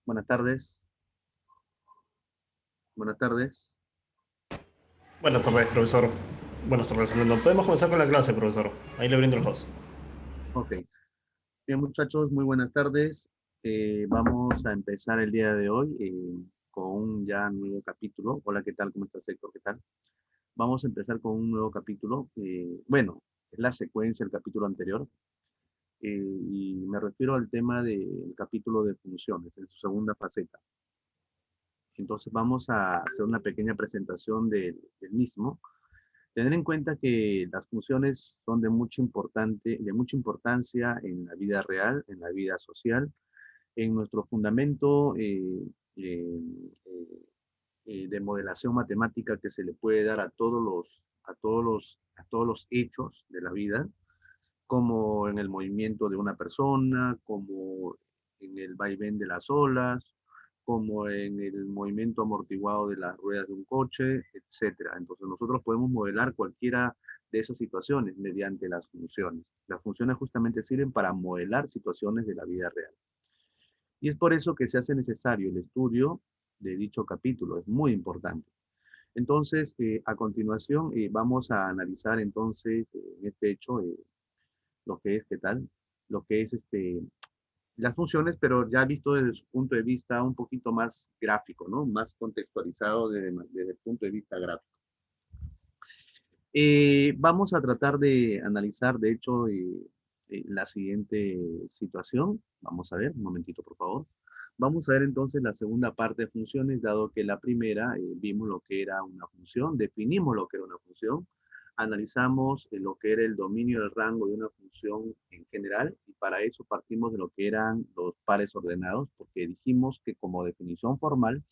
Buenas tardes. Buenas tardes. Buenas tardes, profesor. Buenas tardes, alumno. Podemos comenzar con la clase, profesor. Ahí le brindo el host. Ok. Bien, muchachos, muy buenas tardes. Vamos a empezar el día de hoy con un ya nuevo capítulo. Hola, ¿qué tal? ¿Cómo estás, Héctor? ¿Qué tal? Vamos a empezar con un nuevo capítulo. Bueno, es la secuencia del capítulo anterior. Y me refiero al tema del capítulo de funciones, en su segunda faceta. Entonces vamos a hacer una pequeña presentación del mismo. Tener en cuenta que las funciones son de mucha importancia en la vida real, en la vida social, en nuestro fundamento eh, eh, de modelación matemática que se le puede dar a todos los hechos de la vida, como en el movimiento de una persona, como en el vaivén de las olas, como en el movimiento amortiguado de las ruedas de un coche, etcétera. Entonces nosotros podemos modelar cualquiera de esas situaciones mediante las funciones. Las funciones justamente sirven para modelar situaciones de la vida real. Y es por eso que se hace necesario el estudio de dicho capítulo, es muy importante. Entonces, a continuación, vamos a analizar entonces en este hecho lo que es, ¿qué tal? Lo que es las funciones, pero ya visto desde su punto de vista un poquito más gráfico, ¿no? Más contextualizado desde el punto de vista gráfico. Vamos a tratar de analizar, de hecho, la siguiente situación. Vamos a ver, un momentito, por favor. Vamos a ver entonces la segunda parte de funciones, dado que la primera vimos lo que era una función, definimos lo que era una función, analizamos lo que era el dominio del rango de una función en general, y para eso partimos de lo que eran los pares ordenados, porque dijimos que como definición formal,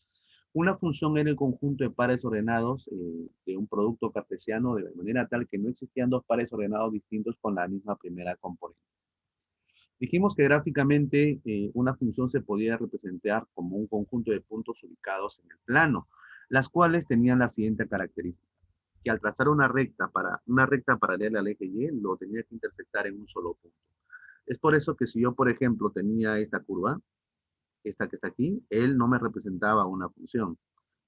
una función era el conjunto de pares ordenados de un producto cartesiano de manera tal que no existían dos pares ordenados distintos con la misma primera componente. Dijimos que gráficamente una función se podía representar como un conjunto de puntos ubicados en el plano, las cuales tenían la siguiente característica, que al trazar una recta paralela al eje Y, lo tenía que intersectar en un solo punto. Es por eso que si yo, por ejemplo, tenía esta curva, esta que está aquí, él no me representaba una función,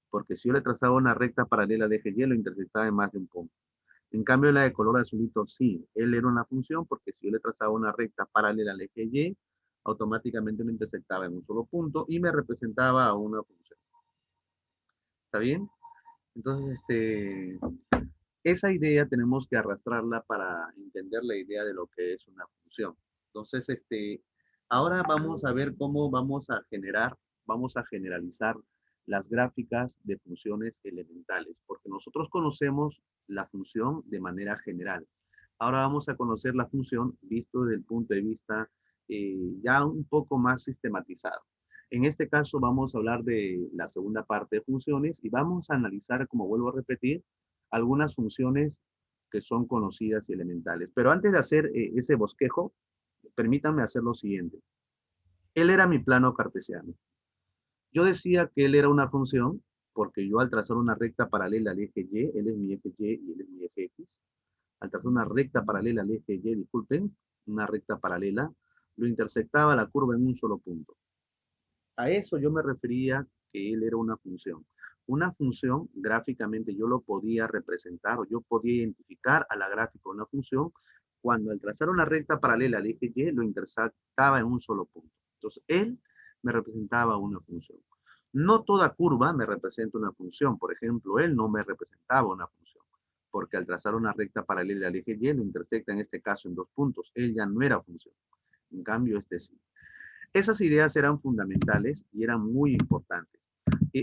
porque si yo le trazaba una recta paralela al eje Y, lo intersectaba en más de un punto. En cambio, la de color azulito, sí, él era una función, porque si yo le trazaba una recta paralela al eje Y, automáticamente lo intersectaba en un solo punto y me representaba a una función. ¿Está bien? Entonces, esa idea tenemos que arrastrarla para entender la idea de lo que es una función. Entonces, ahora vamos a ver cómo vamos a generalizar las gráficas de funciones elementales, porque nosotros conocemos la función de manera general. Ahora vamos a conocer la función visto desde el punto de vista ya un poco más sistematizado. En este caso vamos a hablar de la segunda parte de funciones y vamos a analizar, como vuelvo a repetir, algunas funciones que son conocidas y elementales. Pero antes de hacer ese bosquejo, permítanme hacer lo siguiente. Él era mi plano cartesiano. Yo decía que él era una función porque yo al trazar una recta paralela al eje Y, él es mi eje Y y él es mi eje X. Al trazar una recta paralela al eje Y, disculpen, una recta paralela, lo intersectaba la curva en un solo punto. A eso yo me refería que él era una función. Una función, gráficamente yo lo podía representar o yo podía identificar a la gráfica una función cuando al trazar una recta paralela al eje Y lo intersectaba en un solo punto. Entonces, él me representaba una función. No toda curva me representa una función. Por ejemplo, él no me representaba una función, porque al trazar una recta paralela al eje Y lo intersecta en este caso en dos puntos. Él ya no era función. En cambio, este sí. Esas ideas eran fundamentales y eran muy importantes.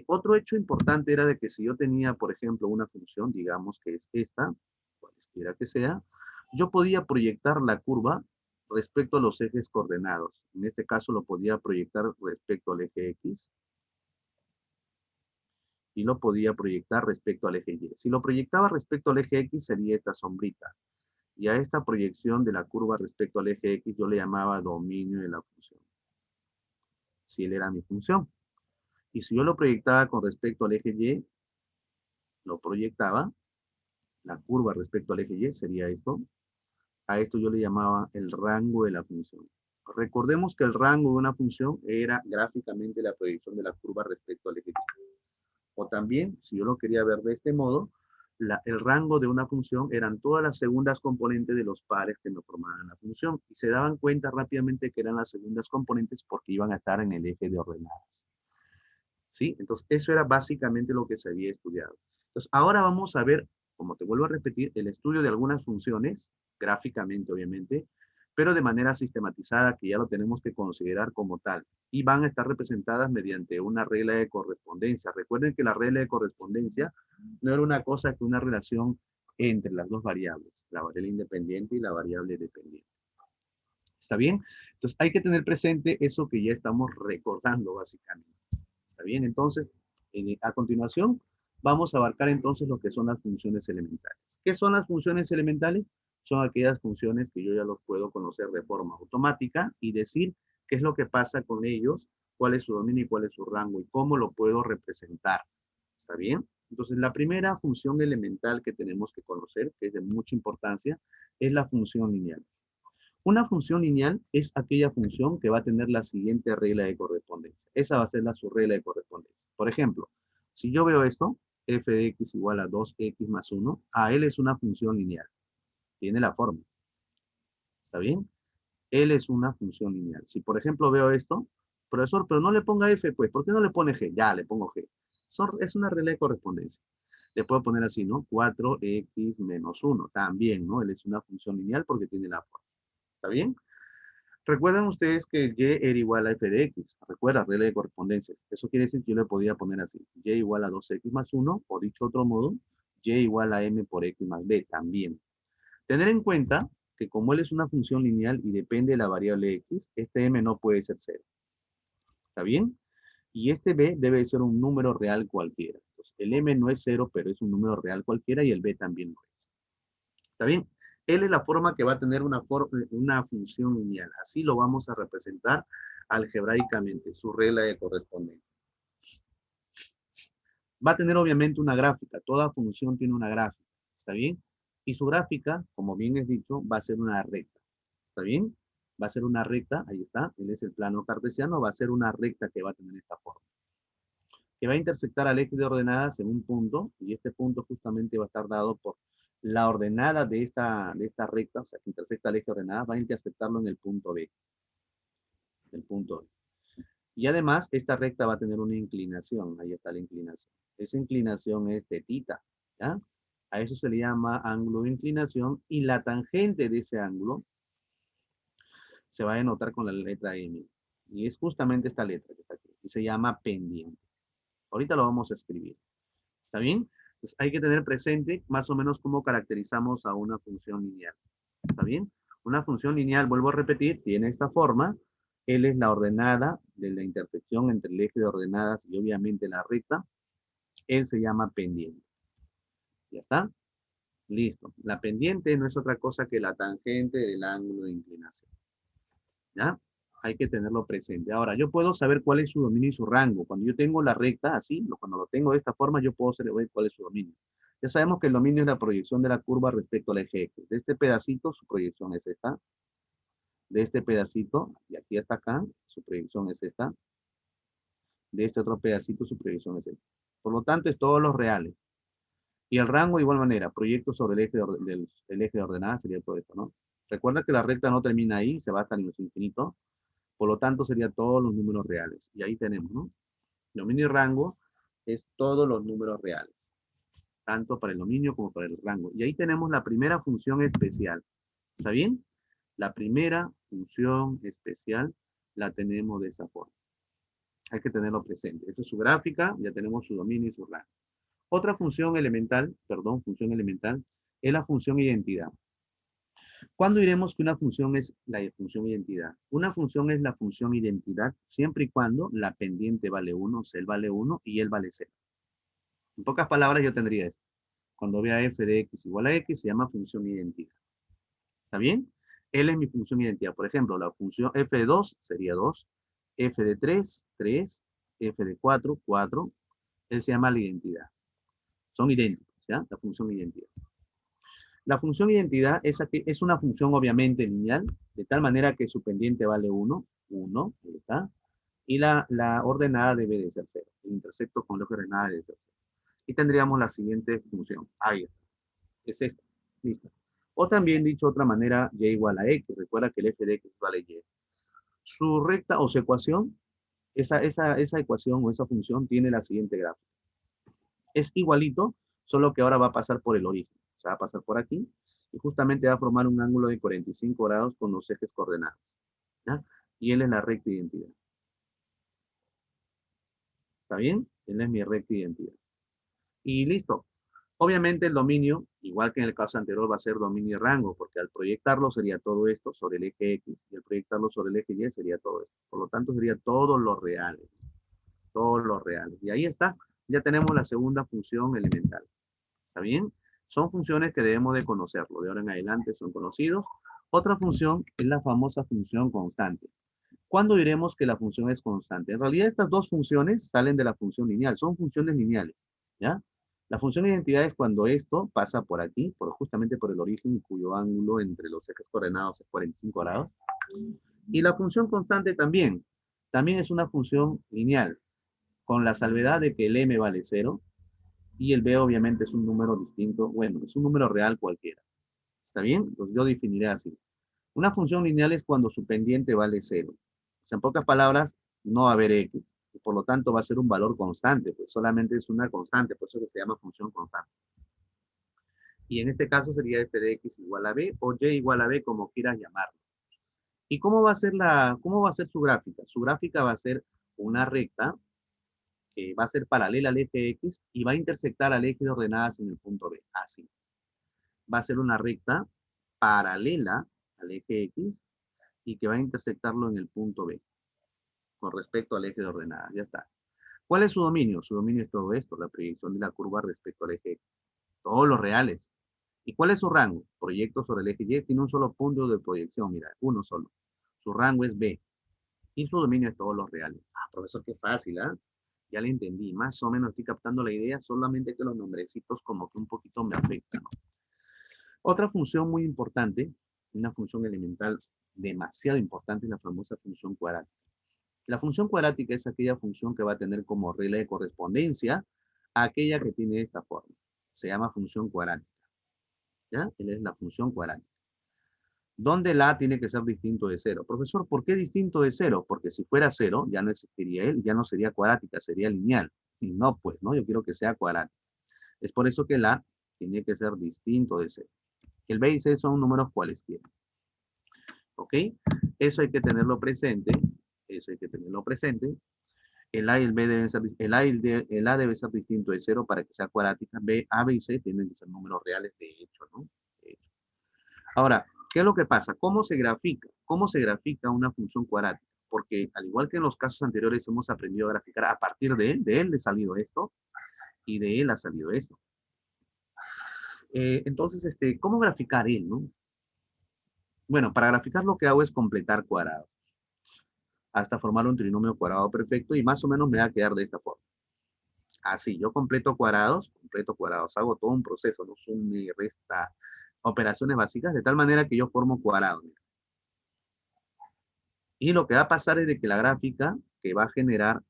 Otro hecho importante era de que si yo tenía, por ejemplo, una función, digamos que es esta, cualesquiera que sea, yo podía proyectar la curva respecto a los ejes coordenados. En este caso lo podía proyectar respecto al eje X y lo podía proyectar respecto al eje Y. Si lo proyectaba respecto al eje X sería esta sombrita. Y a esta proyección de la curva respecto al eje X yo le llamaba dominio de la función. Si él era mi función. Y si yo lo proyectaba con respecto al eje Y, lo proyectaba, la curva respecto al eje Y sería esto. A esto yo le llamaba el rango de la función. Recordemos que el rango de una función era gráficamente la proyección de la curva respecto al eje Y. O también, si yo lo quería ver de este modo, el rango de una función eran todas las segundas componentes de los pares que nos formaban la función. Y se daban cuenta rápidamente que eran las segundas componentes porque iban a estar en el eje de ordenadas. ¿Sí? Entonces, eso era básicamente lo que se había estudiado. Entonces, ahora vamos a ver, como te vuelvo a repetir, el estudio de algunas funciones, gráficamente obviamente, pero de manera sistematizada que ya lo tenemos que considerar como tal. Y van a estar representadas mediante una regla de correspondencia. Recuerden que la regla de correspondencia no era una cosa que una relación entre las dos variables, la variable independiente y la variable dependiente. ¿Está bien? Entonces hay que tener presente eso que ya estamos recordando básicamente. ¿Está bien? Entonces, a continuación, vamos a abarcar entonces lo que son las funciones elementales. ¿Qué son las funciones elementales? Son aquellas funciones que yo ya los puedo conocer de forma automática y decir qué es lo que pasa con ellos, cuál es su dominio y cuál es su rango y cómo lo puedo representar. ¿Está bien? Entonces, la primera función elemental que tenemos que conocer, que es de mucha importancia, es la función lineal. Una función lineal es aquella función que va a tener la siguiente regla de correspondencia. Esa va a ser su regla de correspondencia. Por ejemplo, si yo veo esto, f de x igual a 2x más 1, a L es una función lineal. Tiene la forma. ¿Está bien? L es una función lineal. Si por ejemplo veo esto, profesor, pero no le ponga f, pues, ¿por qué no le pone g? Ya, le pongo g. Es una regla de correspondencia. Le puedo poner así, ¿no? 4x menos 1. También, ¿no? L es una función lineal porque tiene la forma. ¿Está bien? Recuerdan ustedes que y era igual a f de x. Recuerda, regla de correspondencia. Eso quiere decir que yo le podía poner así. Y igual a 2x más 1, o dicho otro modo, y igual a m por x más b también. Tener en cuenta que como él es una función lineal y depende de la variable x, este m no puede ser 0. ¿Está bien? Y este b debe ser un número real cualquiera. Entonces, el m no es 0, pero es un número real cualquiera y el b también lo es. ¿Está bien? L es la forma que va a tener una función lineal. Así lo vamos a representar algebraicamente, su regla de correspondencia. Va a tener obviamente una gráfica. Toda función tiene una gráfica. ¿Está bien? Y su gráfica, como bien es dicho, va a ser una recta. ¿Está bien? Va a ser una recta, ahí está, él es el plano cartesiano, va a ser una recta que va a tener esta forma. Que va a intersectar al eje de ordenadas en un punto, y este punto justamente va a estar dado por la ordenada de esta recta, o sea, que intersecta el eje de ordenadas, va a intersectarlo en el punto B. El punto B. Y además, esta recta va a tener una inclinación, ahí está la inclinación. Esa inclinación es θ, ¿ya? A eso se le llama ángulo de inclinación, y la tangente de ese ángulo se va a denotar con la letra M. Y es justamente esta letra que está aquí, y se llama pendiente. Ahorita lo vamos a escribir. ¿Está bien? Pues hay que tener presente más o menos cómo caracterizamos a una función lineal. ¿Está bien? Una función lineal, vuelvo a repetir, tiene esta forma. L es la ordenada de la intersección entre el eje de ordenadas y obviamente la recta. Él se llama pendiente. ¿Ya está? Listo. La pendiente no es otra cosa que la tangente del ángulo de inclinación. ¿Ya? Hay que tenerlo presente. Ahora, yo puedo saber cuál es su dominio y su rango. Cuando yo tengo la recta así, cuando lo tengo de esta forma, yo puedo saber cuál es su dominio. Ya sabemos que el dominio es la proyección de la curva respecto al eje X. De este pedacito, su proyección es esta. De este pedacito, y aquí hasta acá, su proyección es esta. De este otro pedacito, su proyección es esta. Por lo tanto, es todos los reales. Y el rango, de igual manera, proyecto sobre el eje de ordenadas, sería todo esto, ¿no? Recuerda que la recta no termina ahí, se va hasta el infinito. Por lo tanto, sería todos los números reales. Y ahí tenemos, ¿no? Dominio y rango es todos los números reales. Tanto para el dominio como para el rango. Y ahí tenemos la primera función especial. ¿Está bien? La primera función especial la tenemos de esa forma. Hay que tenerlo presente. Esa es su gráfica, ya tenemos su dominio y su rango. Otra función elemental, función elemental, es la función identidad. ¿Cuándo diremos que una función es la función identidad? Una función es la función identidad siempre y cuando la pendiente vale 1, o sea, él vale 1 y él vale 0. En pocas palabras yo tendría esto. Cuando vea f de x igual a x se llama función identidad. ¿Está bien? L es mi función identidad. Por ejemplo, la función f de 2 sería 2, f de 3, 3, f de 4, 4. Él se llama la identidad. Son idénticos, ¿ya? La función identidad. La función identidad es una función obviamente lineal, de tal manera que su pendiente vale 1, ahí está, y la ordenada debe de ser 0. El intersecto con la ordenada debe ser 0. Y tendríamos la siguiente función. Ahí está. Es esta. Listo. O también dicho de otra manera, y igual a x. Recuerda que el f de x vale y. Su recta o su ecuación, esa ecuación o esa función tiene la siguiente gráfica. Es igualito, solo que ahora va a pasar por el origen. O sea, va a pasar por aquí y justamente va a formar un ángulo de 45 grados con los ejes coordenados. ¿Ya? Y él es la recta identidad. ¿Está bien? Él es mi recta identidad. Y listo. Obviamente el dominio, igual que en el caso anterior, va a ser dominio y rango, porque al proyectarlo sería todo esto sobre el eje X, y al proyectarlo sobre el eje Y sería todo esto. Por lo tanto, sería todos los reales. Todos los reales. Y ahí está. Ya tenemos la segunda función elemental. ¿Está bien? Son funciones que debemos de conocerlo. De ahora en adelante son conocidos. Otra función es la famosa función constante. ¿Cuándo diremos que la función es constante? En realidad estas dos funciones salen de la función lineal. Son funciones lineales. ¿Ya? La función identidad es cuando esto pasa por aquí, justamente por el origen cuyo ángulo entre los ejes coordenados es 45 grados. Y la función constante también. También es una función lineal, con la salvedad de que el m vale 0 y el b obviamente es un número distinto, bueno, es un número real cualquiera. ¿Está bien? Entonces yo definiré así. Una función lineal es cuando su pendiente vale 0. O sea, en pocas palabras, no va a haber x. Y por lo tanto va a ser un valor constante, pues solamente es una constante, por eso que se llama función constante. Y en este caso sería f de x igual a b o y igual a b, como quieras llamarlo. ¿Y cómo va a ser su gráfica? Su gráfica va a ser una recta que va a ser paralela al eje X y va a intersectar al eje de ordenadas en el punto B. Así. Va a ser una recta paralela al eje X y que va a intersectarlo en el punto B con respecto al eje de ordenadas. Ya está. ¿Cuál es su dominio? Su dominio es todo esto, la proyección de la curva respecto al eje X. Todos los reales. ¿Y cuál es su rango? Proyecto sobre el eje Y tiene un solo punto de proyección, mira, uno solo. Su rango es B. Y su dominio es todos los reales. Ah, profesor, qué fácil, ¿ah? Ya le entendí, más o menos estoy captando la idea, solamente que los nombrecitos como que un poquito me afectan, ¿no? Otra función muy importante, una función elemental demasiado importante, es la famosa función cuadrática. La función cuadrática es aquella función que va a tener como regla de correspondencia a aquella que tiene esta forma. Se llama función cuadrática. ¿Ya? Él es la función cuadrática. Donde la A tiene que ser distinto de 0. Profesor, ¿por qué distinto de 0? Porque si fuera 0, ya no existiría él, ya no sería cuadrática, sería lineal. Y no, pues, ¿no? Yo quiero que sea cuadrática. Es por eso que la A tiene que ser distinto de 0. El B y C son números cualesquiera. ¿Ok? Eso hay que tenerlo presente. Eso hay que tenerlo presente. El A y el B deben ser, el A debe ser distinto de 0 para que sea cuadrática. A, B y C tienen que ser números reales de hecho, ¿no? De hecho. Ahora, ¿qué es lo que pasa? ¿Cómo se grafica? ¿Cómo se grafica una función cuadrática? Porque al igual que en los casos anteriores hemos aprendido a graficar a partir de él ha salido esto y de él ha salido esto. Entonces, ¿cómo graficar él, no? Bueno, para graficar lo que hago es completar cuadrados hasta formar un trinomio cuadrado perfecto y más o menos me va a quedar de esta forma. Así, yo completo cuadrados, hago todo un proceso, no suma y resta, operaciones básicas, de tal manera que yo formo cuadrados. Y lo que va a pasar es de que la gráfica que va a generar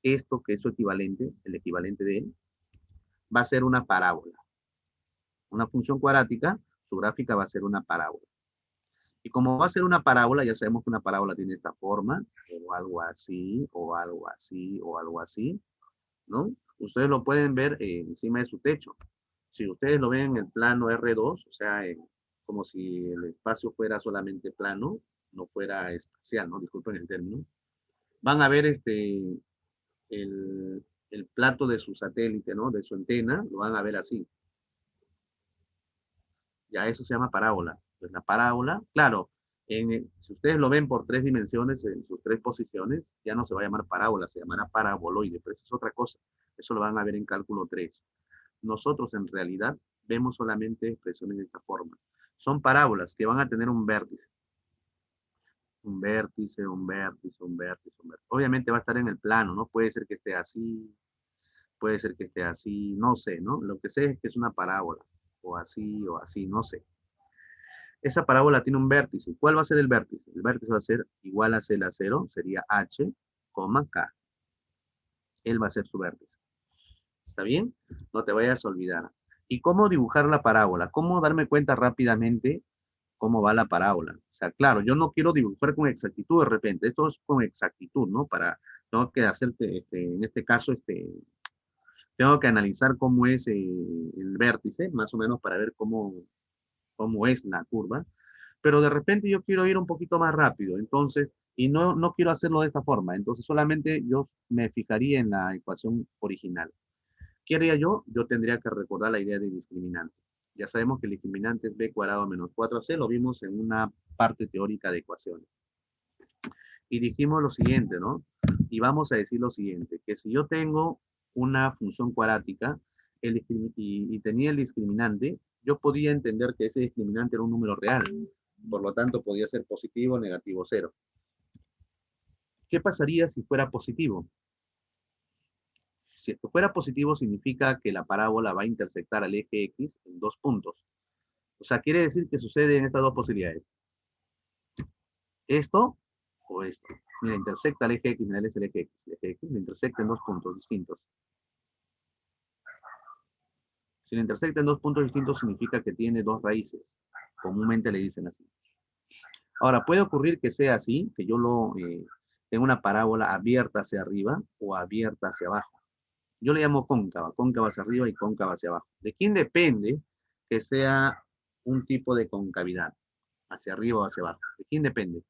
esto que es su equivalente, el equivalente de él, va a ser una parábola. Una función cuadrática, su gráfica va a ser una parábola. Y como va a ser una parábola, ya sabemos que una parábola tiene esta forma, o algo así, o algo así, o algo así, ¿no? Ustedes lo pueden ver encima de su techo. Si ustedes lo ven en el plano R2, o sea, como si el espacio fuera solamente plano, no fuera espacial, ¿no? Disculpen el término. Van a ver el plato de su satélite, ¿no? De su antena, lo van a ver así. Ya eso se llama parábola. Pues la parábola, claro, si ustedes lo ven por 3 dimensiones, en sus 3 posiciones, ya no se va a llamar parábola, se llamará paraboloide, pero eso es otra cosa. Eso lo van a ver en cálculo 3. Nosotros en realidad vemos solamente expresiones de esta forma. Son parábolas que van a tener un vértice. Un vértice, un vértice, un vértice, un vértice. Obviamente va a estar en el plano, ¿no? Puede ser que esté así, puede ser que esté así, no sé, ¿no? Lo que sé es que es una parábola o así, no sé. Esa parábola tiene un vértice. ¿Cuál va a ser el vértice? El vértice va a ser igual a C a 0, sería H, K. Él va a ser su vértice. ¿Está bien? No te vayas a olvidar. ¿Y cómo dibujar la parábola? ¿Cómo darme cuenta rápidamente cómo va la parábola? O sea, claro, yo no quiero dibujar con exactitud de repente. Esto es con exactitud, ¿no? Tengo que hacerte, en este caso, tengo que analizar cómo es el vértice, más o menos para ver cómo es la curva. Pero de repente yo quiero ir un poquito más rápido, entonces, y no quiero hacerlo de esta forma, entonces solamente yo me fijaría en la ecuación original. ¿Qué haría yo? Yo tendría que recordar la idea de discriminante. Ya sabemos que el discriminante es b cuadrado menos 4ac, lo vimos en una parte teórica de ecuaciones. Y dijimos lo siguiente, ¿no? Y vamos a decir lo siguiente, que si yo tengo una función cuadrática y tenía el discriminante, yo podía entender que ese discriminante era un número real. Por lo tanto, podía ser positivo, negativo, cero. ¿Qué pasaría si fuera positivo? Si esto fuera positivo, significa que la parábola va a intersectar al eje X en dos puntos. O sea, quiere decir que sucede en estas dos posibilidades. Esto o esto. Mira, intersecta el eje X, mira, es el eje X. El eje X lo intersecta en dos puntos distintos. Si lo intersecta en dos puntos distintos, significa que tiene dos raíces. Comúnmente le dicen así. Ahora, puede ocurrir que sea así, que yo tenga una parábola abierta hacia arriba o abierta hacia abajo. Yo le llamo cóncava, cóncava hacia arriba y cóncava hacia abajo. ¿De quién depende que sea un tipo de concavidad? Hacia arriba o hacia abajo. ¿De quién depende?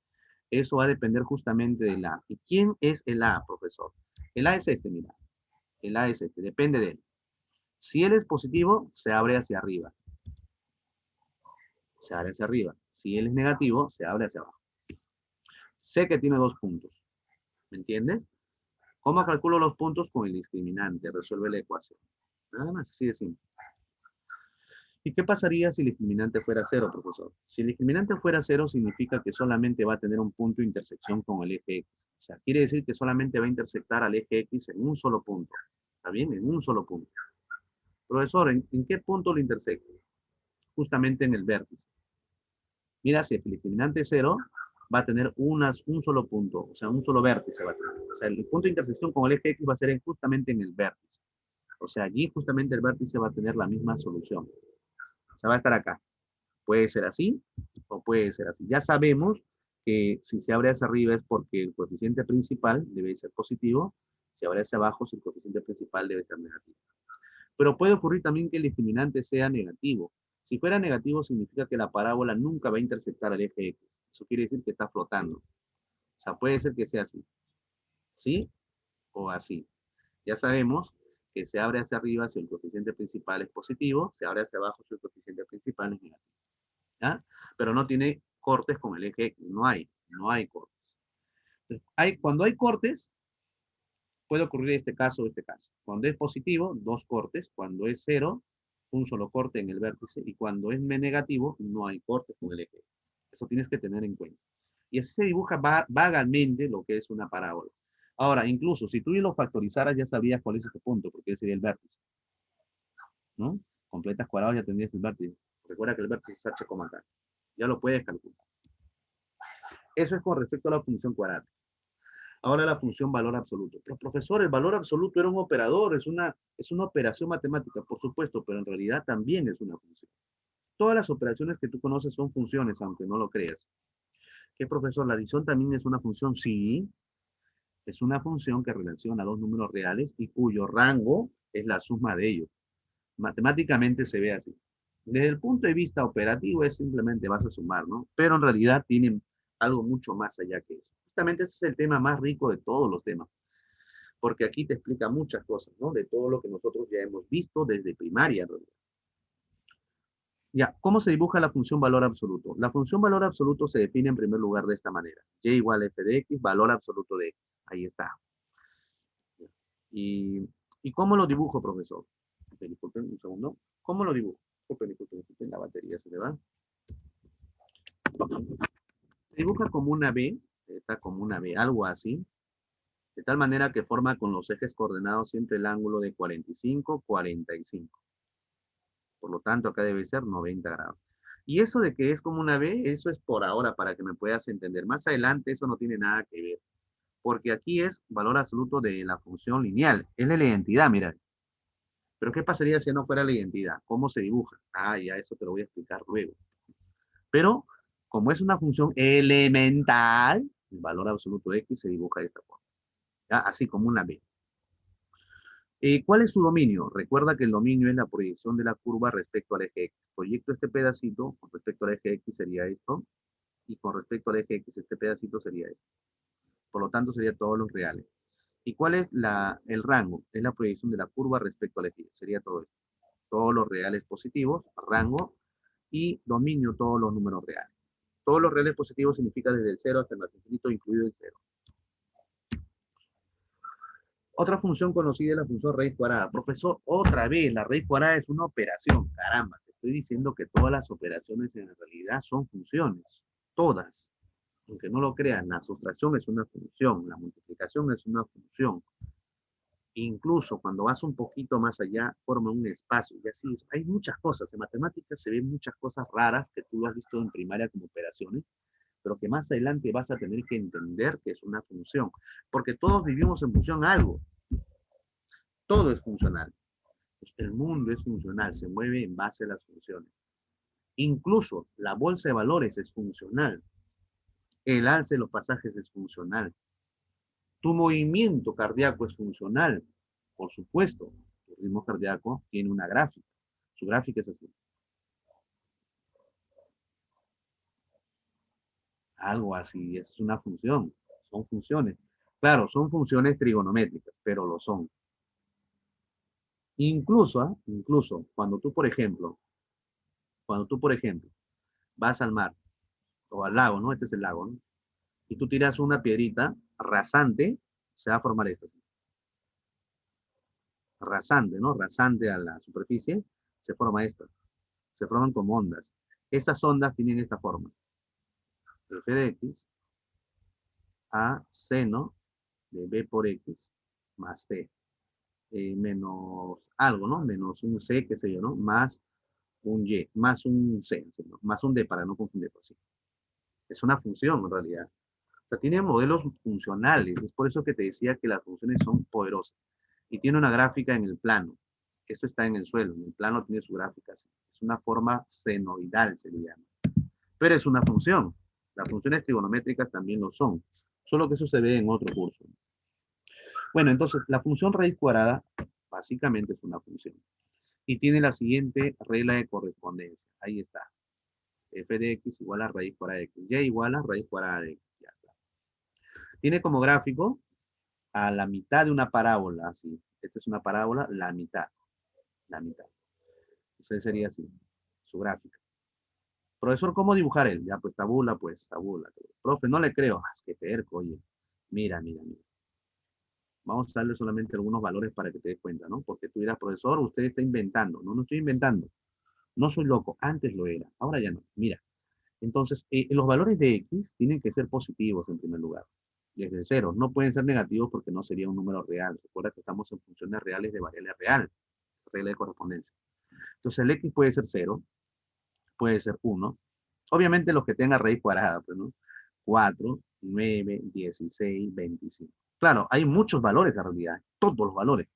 Eso va a depender justamente del A. ¿Y quién es el A, profesor? El A es este, mira. El A es este, depende de él. Si él es positivo, se abre hacia arriba. Se abre hacia arriba. Si él es negativo, se abre hacia abajo. Sé que tiene dos puntos. ¿Me entiendes? ¿Cómo calculo los puntos? Con el discriminante. Resuelve la ecuación. Nada más, así de simple. ¿Y qué pasaría si el discriminante fuera cero, profesor? Si el discriminante fuera cero, significa que solamente va a tener un punto de intersección con el eje X. O sea, quiere decir que solamente va a intersectar al eje X en un solo punto. ¿Está bien? En un solo punto. Profesor, ¿en qué punto lo intersecta? Justamente en el vértice. Mira, si el discriminante es cero, va a tener un solo punto, o sea, un solo vértice va a tener. O sea, el punto de intersección con el eje X va a ser justamente en el vértice. O sea, allí justamente el vértice va a tener la misma solución. O sea, va a estar acá. Puede ser así o puede ser así. Ya sabemos que si se abre hacia arriba es porque el coeficiente principal debe ser positivo. Si abre hacia abajo, si el coeficiente principal debe ser negativo. Pero puede ocurrir también que el discriminante sea negativo. Si fuera negativo, significa que la parábola nunca va a intersectar al eje X. Eso quiere decir que está flotando. O sea, puede ser que sea así. ¿Sí? O así. Ya sabemos que se abre hacia arriba si el coeficiente principal es positivo, se abre hacia abajo si el coeficiente principal es negativo. ¿Ya? Pero no tiene cortes con el eje X. No hay cortes. Entonces, cuando hay cortes, puede ocurrir este caso o este caso. Cuando es positivo, dos cortes. Cuando es cero, un solo corte en el vértice. Y cuando es negativo, no hay cortes con el eje. Eso tienes que tener en cuenta. Y así se dibuja vagamente lo que es una parábola. Ahora, incluso si tú lo factorizaras, ya sabrías cuál es este punto, porque ese sería el vértice. ¿No? Completas cuadrados ya tendrías el vértice. Recuerda que el vértice es h, k. Ya lo puedes calcular. Eso es con respecto a la función cuadrática. Ahora la función valor absoluto. Pero profesor, el valor absoluto era un operador, es una operación matemática, por supuesto, pero en realidad también es una función. Todas las operaciones que tú conoces son funciones, aunque no lo creas. ¿Qué, profesor? ¿La adición también es una función? Sí, es una función que relaciona dos números reales y cuyo rango es la suma de ellos. Matemáticamente se ve así. Desde el punto de vista operativo es simplemente vas a sumar, ¿no? Pero en realidad tienen algo mucho más allá que eso. Justamente ese es el tema más rico de todos los temas, porque aquí te explica muchas cosas, ¿no? De todo lo que nosotros ya hemos visto desde primaria, en realidad. Ya, ¿cómo se dibuja la función valor absoluto? La función valor absoluto se define en primer lugar de esta manera. Y igual f de x, valor absoluto de x. Ahí está. ¿Y cómo lo dibujo, profesor? Disculpen un segundo. ¿Cómo lo dibujo? Disculpen, la batería se le va. Se dibuja como una B, está como una B, algo así, de tal manera que forma con los ejes coordenados siempre el ángulo de 45, 45. Por lo tanto, acá debe ser 90 grados. Y eso de que es como una B, eso es por ahora, para que me puedas entender. Más adelante eso no tiene nada que ver, porque aquí es valor absoluto de la función lineal. Es la identidad, mira. Pero ¿qué pasaría si no fuera la identidad? ¿Cómo se dibuja? Ah, ya eso te lo voy a explicar luego. Pero como es una función elemental, el valor absoluto de x se dibuja de esta forma. ¿Ya? Así como una B. ¿Cuál es su dominio? Recuerda que el dominio es la proyección de la curva respecto al eje X. Proyecto este pedacito, con respecto al eje X sería esto, y con respecto al eje X este pedacito sería esto. Por lo tanto, sería todos los reales. ¿Y cuál es el rango? Es la proyección de la curva respecto al eje Y. Sería todo esto. Todos los reales positivos, rango, y dominio todos los números reales. Todos los reales positivos significa desde el 0 hasta el más infinito, incluido el 0. Otra función conocida es la función raíz cuadrada. Profesor, otra vez, la raíz cuadrada es una operación. Caramba, te estoy diciendo que todas las operaciones en realidad son funciones. Todas. Aunque no lo crean, la sustracción es una función, la multiplicación es una función. Incluso cuando vas un poquito más allá, forma un espacio. Y así, hay muchas cosas. En matemáticas se ven muchas cosas raras que tú has visto en primaria como operaciones, pero que más adelante vas a tener que entender que es una función. Porque todos vivimos en función a algo. Todo es funcional. El mundo es funcional, se mueve en base a las funciones. Incluso la bolsa de valores es funcional. El alce de los pasajes es funcional. Tu movimiento cardíaco es funcional. Por supuesto, el ritmo cardíaco tiene una gráfica. Su gráfica es así. Algo así, es una función. Son funciones. Claro, son funciones trigonométricas, pero lo son. Incluso cuando tú, por ejemplo, vas al mar o al lago, ¿no? Este es el lago, ¿no? Y tú tiras una piedrita rasante, se va a formar esto. Rasante, ¿no? Rasante a la superficie, se forma esto. Se forman como ondas. Esas ondas tienen esta forma. F de X a seno de B por X más T. Menos algo, ¿no? Menos un C, qué sé yo, ¿no? Más un Y, más un C, ¿no? Más un D para no confundirlo así. Es una función en realidad. O sea, tiene modelos funcionales. Es por eso que te decía que las funciones son poderosas. Y tiene una gráfica en el plano. Esto está en el suelo. En el plano tiene su gráfica así. Es una forma senoidal, se le llama. Pero es una función. Las funciones trigonométricas también lo son. Solo que eso se ve en otro curso. Bueno, entonces, la función raíz cuadrada básicamente es una función. Y tiene la siguiente regla de correspondencia. Ahí está. F de X igual a raíz cuadrada de X. Y igual a raíz cuadrada de X. Ya está. Tiene como gráfico a la mitad de una parábola, así. Esta es una parábola, la mitad. La mitad. Entonces sería así, su gráfica. Profesor, ¿cómo dibujar él? Ya, pues tabula, pues tabula. Profe, no le creo. Ah, qué terco, oye. Mira, mira, mira. Vamos a darle solamente algunos valores para que te des cuenta, ¿no? Porque tú dirás, profesor, usted está inventando. No, no estoy inventando. No soy loco. Antes lo era. Ahora ya no. Mira. Entonces, los valores de X tienen que ser positivos en primer lugar. Desde el cero. No pueden ser negativos porque no sería un número real. Recuerda que estamos en funciones reales de variable real. Regla de correspondencia. Entonces, el X puede ser cero, puede ser 1. Obviamente los que tengan raíz cuadrada, pues, ¿no? 4, 9, 16, 25. Claro, hay muchos valores en realidad, todos los valores.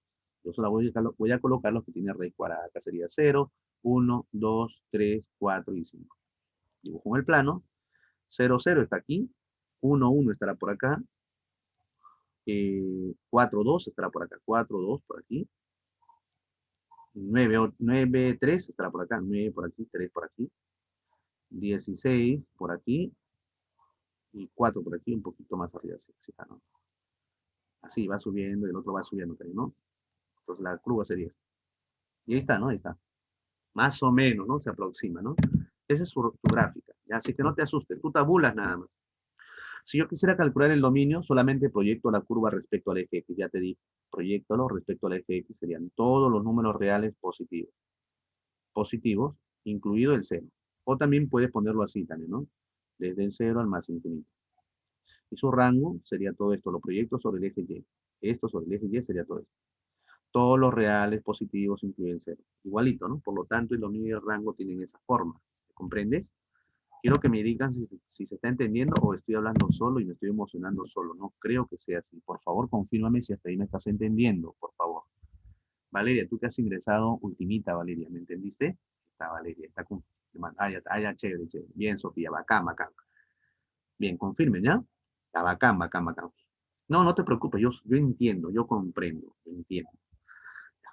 Yo solo voy a colocar los que tienen raíz cuadrada. Acá sería 0, 1, 2, 3, 4 y 5. Dibujo en el plano. 0, 0 está aquí. 1, 1 estará por acá. 4, 2 estará por acá. 4, 2 por aquí. 9, 9, 3 estará por acá. 9 por aquí, 3 por aquí. 16 por aquí y 4 por aquí, un poquito más arriba. Así, está, ¿no? Así va subiendo y el otro va subiendo, ¿no? Entonces la curva sería esta. Y ahí está, ¿no? Ahí está. Más o menos, ¿no? Se aproxima, ¿no? Esa es tu gráfica. ¿Ya? Así que no te asustes, tú tabulas nada más. Si yo quisiera calcular el dominio, solamente proyecto la curva respecto al eje X. Ya te di, proyectalo respecto al eje X. Serían todos los números reales positivos. Positivos, incluido el cero. O también puedes ponerlo así también, ¿no? Desde el cero al más infinito. Y su rango sería todo esto, los proyectos sobre el eje Y. Esto sobre el eje Y sería todo esto. Todos los reales positivos incluyen cero. Igualito, ¿no? Por lo tanto, el dominio y el rango tienen esa forma. ¿Comprendes? Quiero que me digan si se está entendiendo o estoy hablando solo y me estoy emocionando solo. No creo que sea así. Por favor, confírmame si hasta ahí me estás entendiendo, por favor. Valeria, tú que has ingresado ultimita, Valeria, ¿me entendiste? Está Valeria, está con... ya, chévere, chévere. Bien, Sofía, bacán, bacán. Bien, confirmen, ¿ya? Está bacán, bacán, bacán. No, no te preocupes, yo entiendo, yo comprendo, entiendo.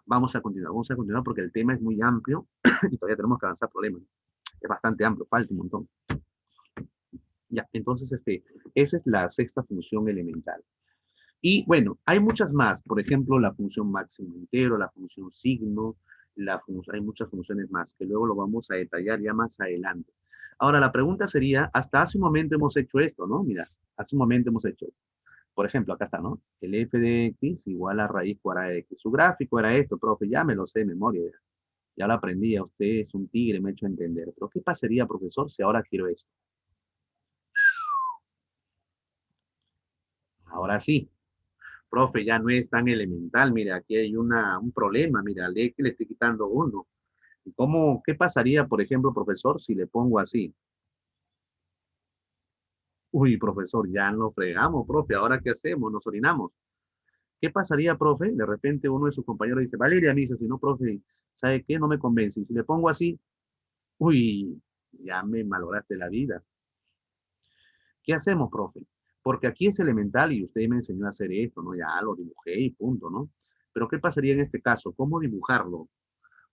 Vamos a continuar porque el tema es muy amplio y todavía tenemos que avanzar problemas. Es bastante amplio, falta un montón. Ya, entonces, esa es la sexta función elemental. Y bueno, hay muchas más, por ejemplo, la función máximo entero, la función signo, hay muchas funciones más, que luego lo vamos a detallar ya más adelante. Ahora, la pregunta sería, hasta hace un momento hemos hecho esto, ¿no? Mira, hace un momento hemos hecho esto. Por ejemplo, acá está, ¿no? El f de x igual a raíz cuadrada de x. Su gráfico era esto, profe, ya me lo sé de memoria. Ya lo aprendí, a usted es un tigre, me ha hecho entender. Pero ¿qué pasaría, profesor, si ahora quiero esto? Ahora sí, profe, ya no es tan elemental. Mira, aquí hay un problema. Mira, le estoy quitando uno. ¿Y qué pasaría, por ejemplo, profesor, si le pongo así? Uy, profesor, ya nos fregamos, profe. ¿Ahora qué hacemos? Nos orinamos. ¿Qué pasaría, profe? De repente uno de sus compañeros dice, Valeria, me dice, si no, profe, ¿sabe qué? No me convence. Y si le pongo así, uy, ya me malograste la vida. ¿Qué hacemos, profe? Porque aquí es elemental y usted me enseñó a hacer esto, ¿no? Ya lo dibujé y punto, ¿no? Pero ¿qué pasaría en este caso? ¿Cómo dibujarlo?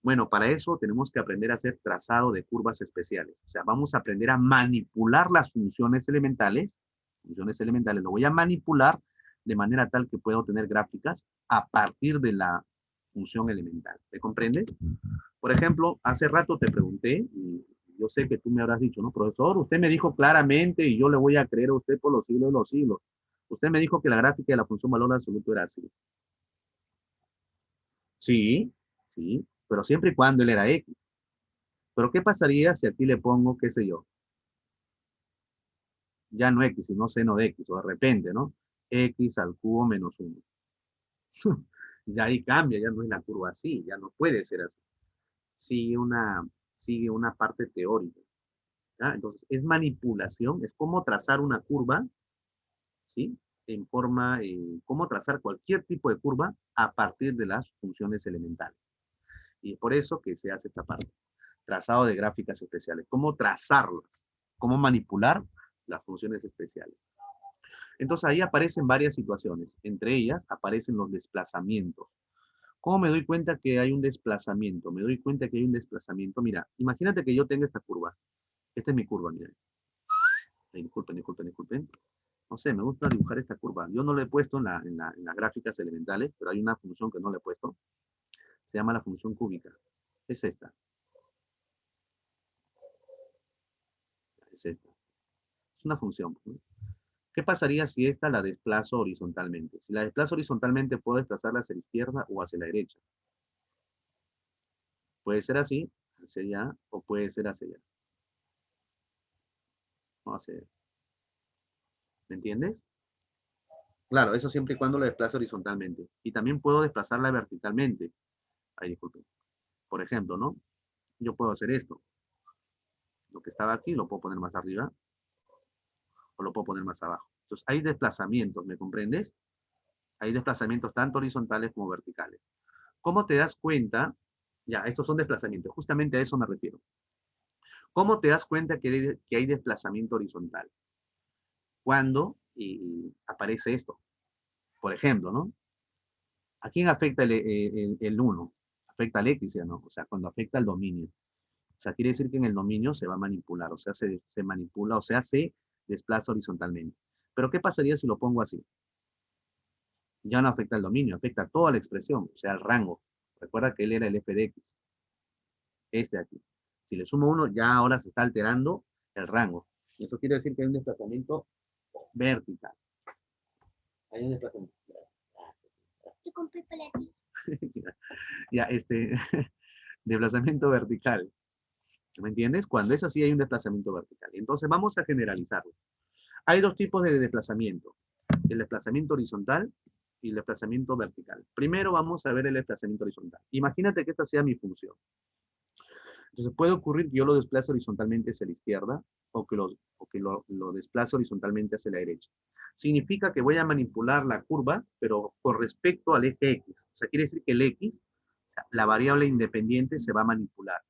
Bueno, para eso tenemos que aprender a hacer trazado de curvas especiales. O sea, vamos a aprender a manipular las funciones elementales. Funciones elementales, lo voy a manipular de manera tal que pueda obtener gráficas a partir de la función elemental. ¿Me comprendes? Por ejemplo, hace rato te pregunté, y yo sé que tú me habrás dicho, ¿no? Profesor, usted me dijo claramente y yo le voy a creer a usted por los siglos de los siglos. Usted me dijo que la gráfica de la función valor absoluto era así. Sí, sí, pero siempre y cuando él era X. Pero ¿qué pasaría si aquí le pongo, qué sé yo, ya no X, sino seno de X, o de repente, ¿no? X al cubo menos 1. Ya ahí cambia, ya no es la curva así, ya no puede ser así. Sigue una, sigue una parte teórica. ¿Ya? Entonces, es manipulación, es cómo trazar una curva, ¿sí? En forma, cómo trazar cualquier tipo de curva a partir de las funciones elementales. Y es por eso que se hace esta parte. Trazado de gráficas especiales. Cómo trazarlo, cómo manipular las funciones especiales. Entonces ahí aparecen varias situaciones. Entre ellas aparecen los desplazamientos. ¿Cómo me doy cuenta que hay un desplazamiento? Me doy cuenta que hay un desplazamiento. Mira, imagínate que yo tengo esta curva. Esta es mi curva, mira. Disculpen, disculpen, disculpen. No sé, me gusta dibujar esta curva. Yo no la he puesto en las gráficas elementales, pero hay una función que no le he puesto. Se llama la función cúbica. Es esta. Es esta. Es una función, ¿no? ¿Qué pasaría si esta la desplazo horizontalmente? Si la desplazo horizontalmente, puedo desplazarla hacia la izquierda o hacia la derecha. Puede ser así, hacia allá, o puede ser hacia allá. No, hacia allá. ¿Me entiendes? Claro, eso siempre y cuando la desplazo horizontalmente. Y también puedo desplazarla verticalmente. Ay, disculpen. Por ejemplo, ¿no? Yo puedo hacer esto. Lo que estaba aquí lo puedo poner más arriba o lo puedo poner más abajo. Entonces, hay desplazamientos, ¿me comprendes? Hay desplazamientos tanto horizontales como verticales. ¿Cómo te das cuenta? Ya, estos son desplazamientos. Justamente a eso me refiero. ¿Cómo te das cuenta que hay desplazamiento horizontal? Cuando aparece esto. Por ejemplo, ¿no? ¿A quién afecta el 1? Afecta al X, ¿ya no? O sea, cuando afecta al dominio. O sea, quiere decir que en el dominio se va a manipular, o sea, se manipula, o sea, se desplaza horizontalmente. Pero ¿qué pasaría si lo pongo así? Ya no afecta al dominio, afecta toda la expresión, o sea, el rango. Recuerda que él era el f de x, este aquí. Si le sumo 1, ya ahora se está alterando el rango. Eso quiere decir que hay un desplazamiento vertical. Hay un desplazamiento. Yo compré para ti. Ya, desplazamiento vertical. ¿Me entiendes? Cuando es así hay un desplazamiento vertical. Entonces vamos a generalizarlo. Hay dos tipos de desplazamiento. El desplazamiento horizontal y el desplazamiento vertical. Primero vamos a ver el desplazamiento horizontal. Imagínate que esta sea mi función. Entonces puede ocurrir que yo lo desplace horizontalmente hacia la izquierda o que lo desplace horizontalmente hacia la derecha. Significa que voy a manipular la curva, pero con respecto al eje X. O sea, quiere decir que el X, o sea, la variable independiente, se va a manipular.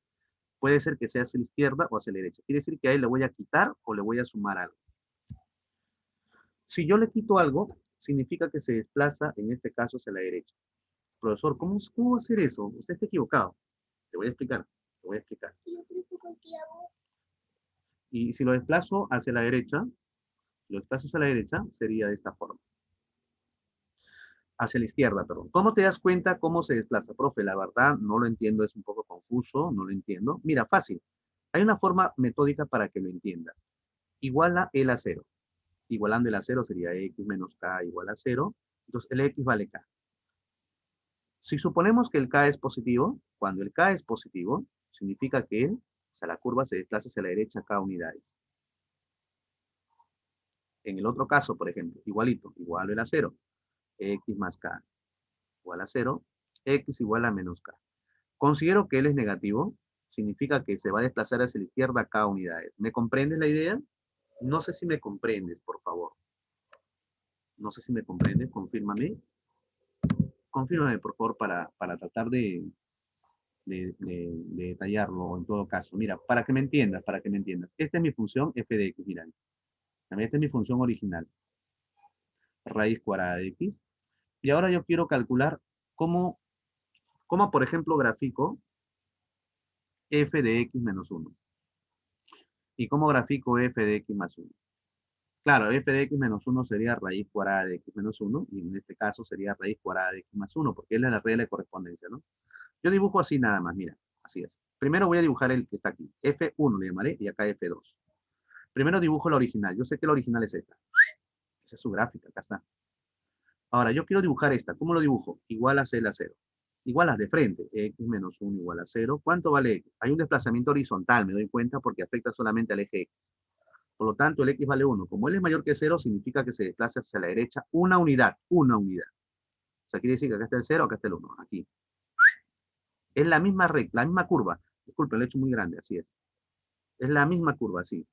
Puede ser que sea hacia la izquierda o hacia la derecha. Quiere decir que a él le voy a quitar o le voy a sumar algo. Si yo le quito algo, significa que se desplaza, en este caso, hacia la derecha. Profesor, ¿cómo va a hacer eso? Usted está equivocado. Te voy a explicar. Te voy a explicar. Y si lo desplazo hacia la derecha, sería de esta forma. Hacia la izquierda, perdón. ¿Cómo te das cuenta cómo se desplaza, profe? La verdad, no lo entiendo, es un poco confuso, no lo entiendo. Mira, fácil. Hay una forma metódica para que lo entiendas. Iguala L a 0. Igualando el a 0 sería X menos K igual a 0. Entonces, el X vale K. Si suponemos que el K es positivo, cuando el K es positivo, significa que o sea, la curva se desplaza hacia la derecha K unidades. En el otro caso, por ejemplo, igualito, igual el a 0. X más K igual a 0, X igual a menos K. Considero que L es negativo, significa que se va a desplazar hacia la izquierda K unidades. ¿Me comprendes la idea? No sé si me comprendes, por favor. No sé si me comprendes, confírmame. Confírmame, por favor, para tratar de detallarlo en todo caso. Mira, para que me entiendas, para que me entiendas. Esta es mi función f de x, mira. Esta es mi función original. Raíz cuadrada de x. Y ahora yo quiero calcular cómo por ejemplo, grafico f de x menos 1. ¿Y cómo grafico f de x más 1? Claro, f de x menos 1 sería raíz cuadrada de x menos 1, y en este caso sería raíz cuadrada de x más 1, porque es la regla de correspondencia, ¿no? Yo dibujo así nada más, mira, así es. Primero voy a dibujar el que está aquí, f1 le llamaré, y acá f2. Primero dibujo la original, yo sé que la original es esta. Esa es su gráfica, acá está. Ahora, yo quiero dibujar esta, ¿cómo lo dibujo? Igual a C a 0. Igual a de frente, x menos 1 igual a 0. ¿Cuánto vale x? Hay un desplazamiento horizontal, me doy cuenta, porque afecta solamente al eje x. Por lo tanto, el x vale 1. Como él es mayor que 0, significa que se desplaza hacia la derecha una unidad, una unidad. O sea, quiere decir que acá está el 0, acá está el 1, aquí. Es la misma recta, la misma curva. Disculpen, lo he hecho muy grande, así es. Es la misma curva, así.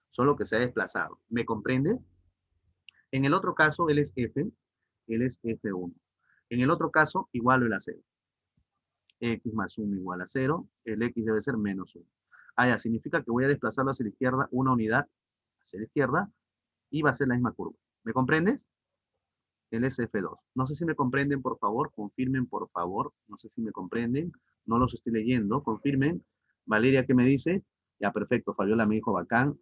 Solo que se ha desplazado. ¿Me comprende? En el otro caso, él es f, él es f1. En el otro caso, igual o el a 0. X más 1 igual a 0, el X debe ser menos 1. Ah, ya, significa que voy a desplazarlo hacia la izquierda, una unidad hacia la izquierda, y va a ser la misma curva. ¿Me comprendes? El SF2. No sé si me comprenden, por favor, confirmen, por favor. No sé si me comprenden, no los estoy leyendo, confirmen. Valeria, ¿qué me dice? Ya, perfecto, Fabiola me dijo bacán.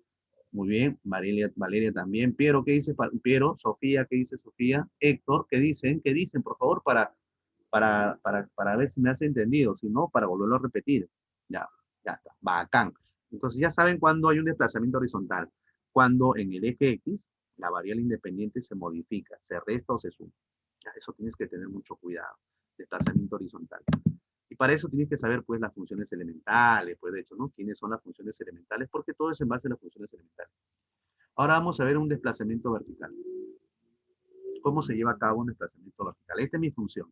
Muy bien, Valeria también. Piero, ¿qué dice? Piero, Sofía, ¿qué dice Sofía? Héctor, ¿qué dicen? ¿Qué dicen, por favor, para ver si me hace entendido? Si no, para volverlo a repetir. Ya, ya está, bacán. Entonces ya saben cuándo hay un desplazamiento horizontal. Cuando en el eje X la variable independiente se modifica, se resta o se suma. Ya, eso tienes que tener mucho cuidado. Desplazamiento horizontal. Y para eso tienes que saber, pues, las funciones elementales, pues, de hecho, ¿no? ¿Quiénes son las funciones elementales? Porque todo es en base a las funciones elementales. Ahora vamos a ver un desplazamiento vertical. ¿Cómo se lleva a cabo un desplazamiento vertical? Esta es mi función.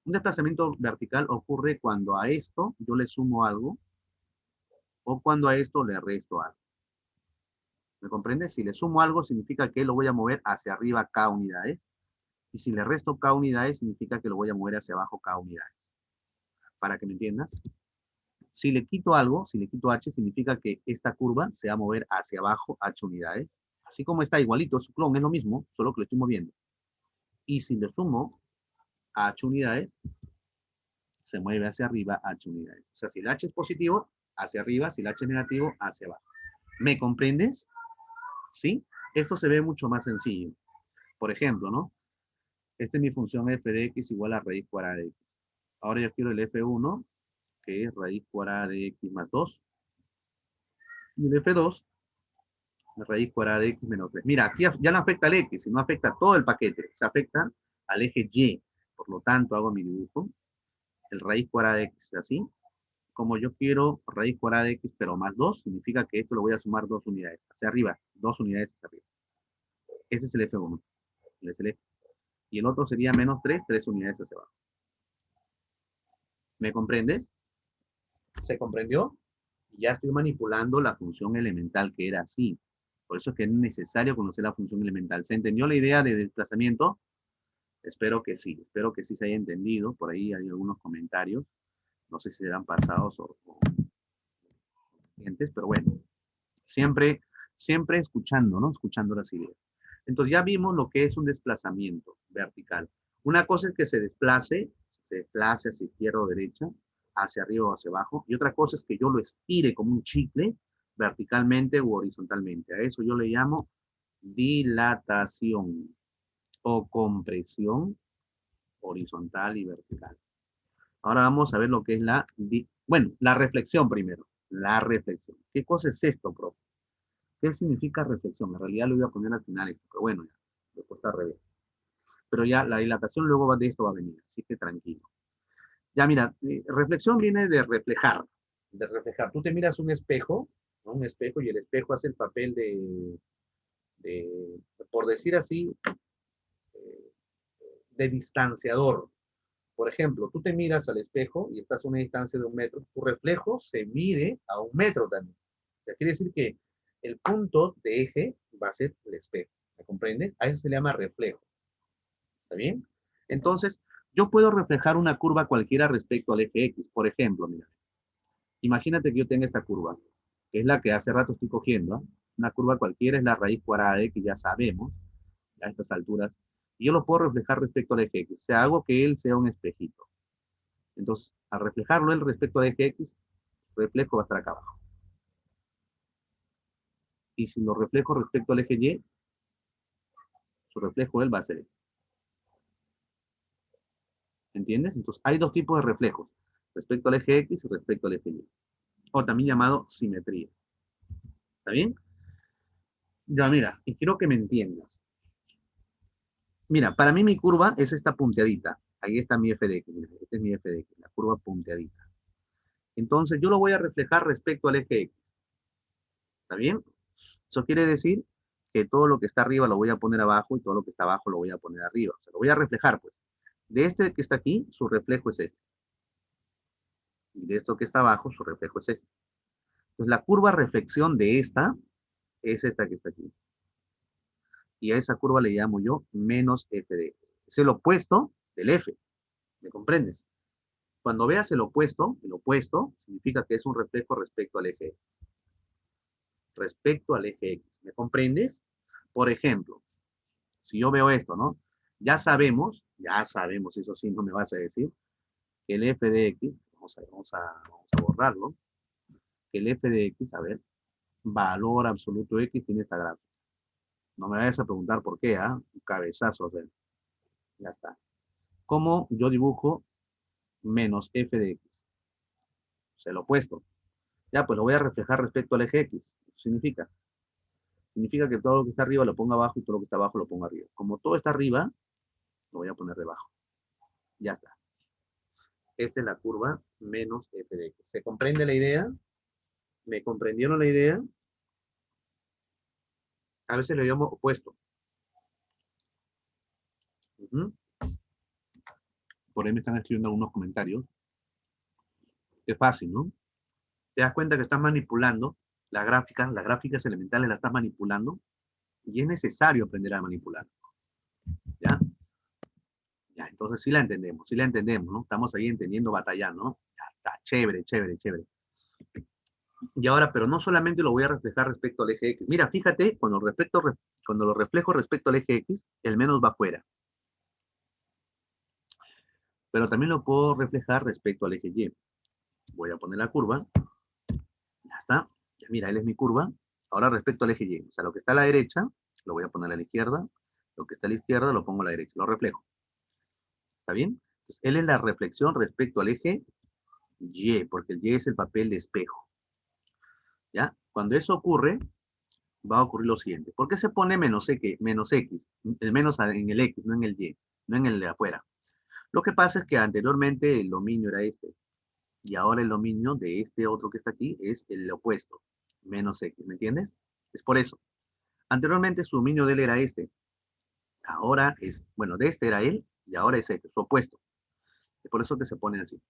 Un desplazamiento vertical ocurre cuando a esto yo le sumo algo o cuando a esto le resto algo. ¿Me comprende? Si le sumo algo significa que lo voy a mover hacia arriba K unidades. Y si le resto K unidades significa que lo voy a mover hacia abajo K unidades. Para que me entiendas. Si le quito algo, si le quito H, significa que esta curva se va a mover hacia abajo H unidades. Así como está igualito, su clon es lo mismo, solo que lo estoy moviendo. Y si le sumo a H unidades, se mueve hacia arriba H unidades. O sea, si el H es positivo, hacia arriba, si el H es negativo, hacia abajo. ¿Me comprendes? ¿Sí? Esto se ve mucho más sencillo. Por ejemplo, ¿no? Esta es mi función f de x igual a raíz cuadrada de x. Ahora yo quiero el f1, que es raíz cuadrada de x más 2. Y el f2, raíz cuadrada de x menos 3. Mira, aquí ya no afecta al x, sino afecta a todo el paquete. Se afecta al eje y. Por lo tanto, hago mi dibujo. El raíz cuadrada de x es así. Como yo quiero raíz cuadrada de x, pero más 2, significa que esto lo voy a sumar 2 unidades. Hacia arriba, 2 unidades hacia arriba. Este es el f1. Este es el F. Y el otro sería menos 3, 3 unidades hacia abajo. ¿Me comprendes? ¿Se comprendió? Ya estoy manipulando la función elemental que era así. Por eso es que es necesario conocer la función elemental. ¿Se entendió la idea de desplazamiento? Espero que sí se haya entendido. Por ahí hay algunos comentarios. No sé si serán pasados o recientes, pero bueno, siempre, siempre escuchando, ¿no? Escuchando las ideas. Entonces ya vimos lo que es un desplazamiento vertical. Una cosa es que se desplace hacia izquierda o derecha, hacia arriba o hacia abajo, y otra cosa es que yo lo estire como un chicle verticalmente u horizontalmente. A eso yo le llamo dilatación o compresión horizontal y vertical. Ahora vamos a ver lo que es la reflexión primero. La reflexión. ¿Qué cosa es esto, profe? ¿Qué significa reflexión? En realidad lo voy a poner al final, pero bueno, ya, después está al revés. Pero ya la dilatación luego de esto va a venir, así que tranquilo. Ya mira, reflexión viene de reflejar, de reflejar. Tú te miras un espejo, ¿no? Un espejo y el espejo hace el papel de por decir así, eh, de distanciador. Por ejemplo, tú te miras al espejo y estás a una distancia de 1 metro, tu reflejo se mide a 1 metro también. O sea, quiere decir que el punto de eje va a ser el espejo. ¿Me comprendes? A eso se le llama reflejo. ¿Está bien? Entonces, yo puedo reflejar una curva cualquiera respecto al eje X. Por ejemplo, mira, imagínate que yo tenga esta curva, que es la que hace rato estoy cogiendo. ¿Eh? Una curva cualquiera es la raíz cuadrada de X, ya sabemos, a estas alturas. Y yo lo puedo reflejar respecto al eje X. O sea, hago que él sea un espejito. Entonces, al reflejarlo él respecto al eje X, el reflejo va a estar acá abajo. Y si lo reflejo respecto al eje Y, su reflejo él va a ser este. ¿Entiendes? Entonces, hay dos tipos de reflejos, respecto al eje X y respecto al eje Y. O también llamado simetría. ¿Está bien? Ya, mira, y quiero que me entiendas. Mira, para mí mi curva es esta punteadita. Ahí está mi f de x. Mira, este es mi f de x, la curva punteadita. Entonces, yo lo voy a reflejar respecto al eje X. ¿Está bien? Eso quiere decir que todo lo que está arriba lo voy a poner abajo y todo lo que está abajo lo voy a poner arriba. O sea, lo voy a reflejar, pues. De este que está aquí, su reflejo es este. Y de esto que está abajo, su reflejo es este. Entonces, la curva reflexión de esta es esta que está aquí. Y a esa curva le llamo yo menos f de x. Es el opuesto del f. ¿Me comprendes? Cuando veas el opuesto significa que es un reflejo respecto al eje X. Respecto al eje X. ¿Me comprendes? Por ejemplo, si yo veo esto, ¿no? Ya sabemos, eso sí, no me vas a decir, que el f de x, vamos a borrarlo, que el f de x, a ver, valor absoluto x tiene esta gráfica. No me vayas a preguntar por qué, ¿ah? Un cabezazo, ¿ven? Ya está. ¿Cómo yo dibujo menos f de x? O sea, el opuesto. Ya, pues lo voy a reflejar respecto al eje x. Significa que todo lo que está arriba lo pongo abajo y todo lo que está abajo lo pongo arriba. Como todo está arriba, lo voy a poner debajo. Ya está. Esa es la curva menos f de x. ¿Se comprende la idea? ¿Me comprendieron la idea? A veces le llamo opuesto. Por ahí me están escribiendo algunos comentarios. Es fácil, ¿no? Te das cuenta que estás manipulando las gráficas elementales las estás manipulando y es necesario aprender a manipular. ¿Ya? Ya, entonces sí la entendemos, ¿no? Estamos ahí entendiendo, batallando, ¿no? Ya está, chévere, chévere, chévere. Y ahora, pero no solamente lo voy a reflejar respecto al eje X. Mira, fíjate, cuando lo reflejo respecto al eje X, el menos va afuera. Pero también lo puedo reflejar respecto al eje Y. Voy a poner la curva. Ya está. Ya mira, él es mi curva. Ahora respecto al eje Y. O sea, lo que está a la derecha, lo voy a poner a la izquierda. Lo que está a la izquierda, lo pongo a la derecha. Lo reflejo. ¿Está bien? Entonces, él es la reflexión respecto al eje Y, porque el Y es el papel de espejo. ¿Ya? Cuando eso ocurre, va a ocurrir lo siguiente. ¿Por qué se pone menos X? El menos en el X, no en el Y, no en el de afuera. Lo que pasa es que anteriormente el dominio era este. Y ahora el dominio de este otro que está aquí es el opuesto, menos X, ¿me entiendes? Es por eso. Anteriormente su dominio de él era este. Ahora es, bueno, de este era él y ahora es este, su opuesto. Es por eso que se pone así.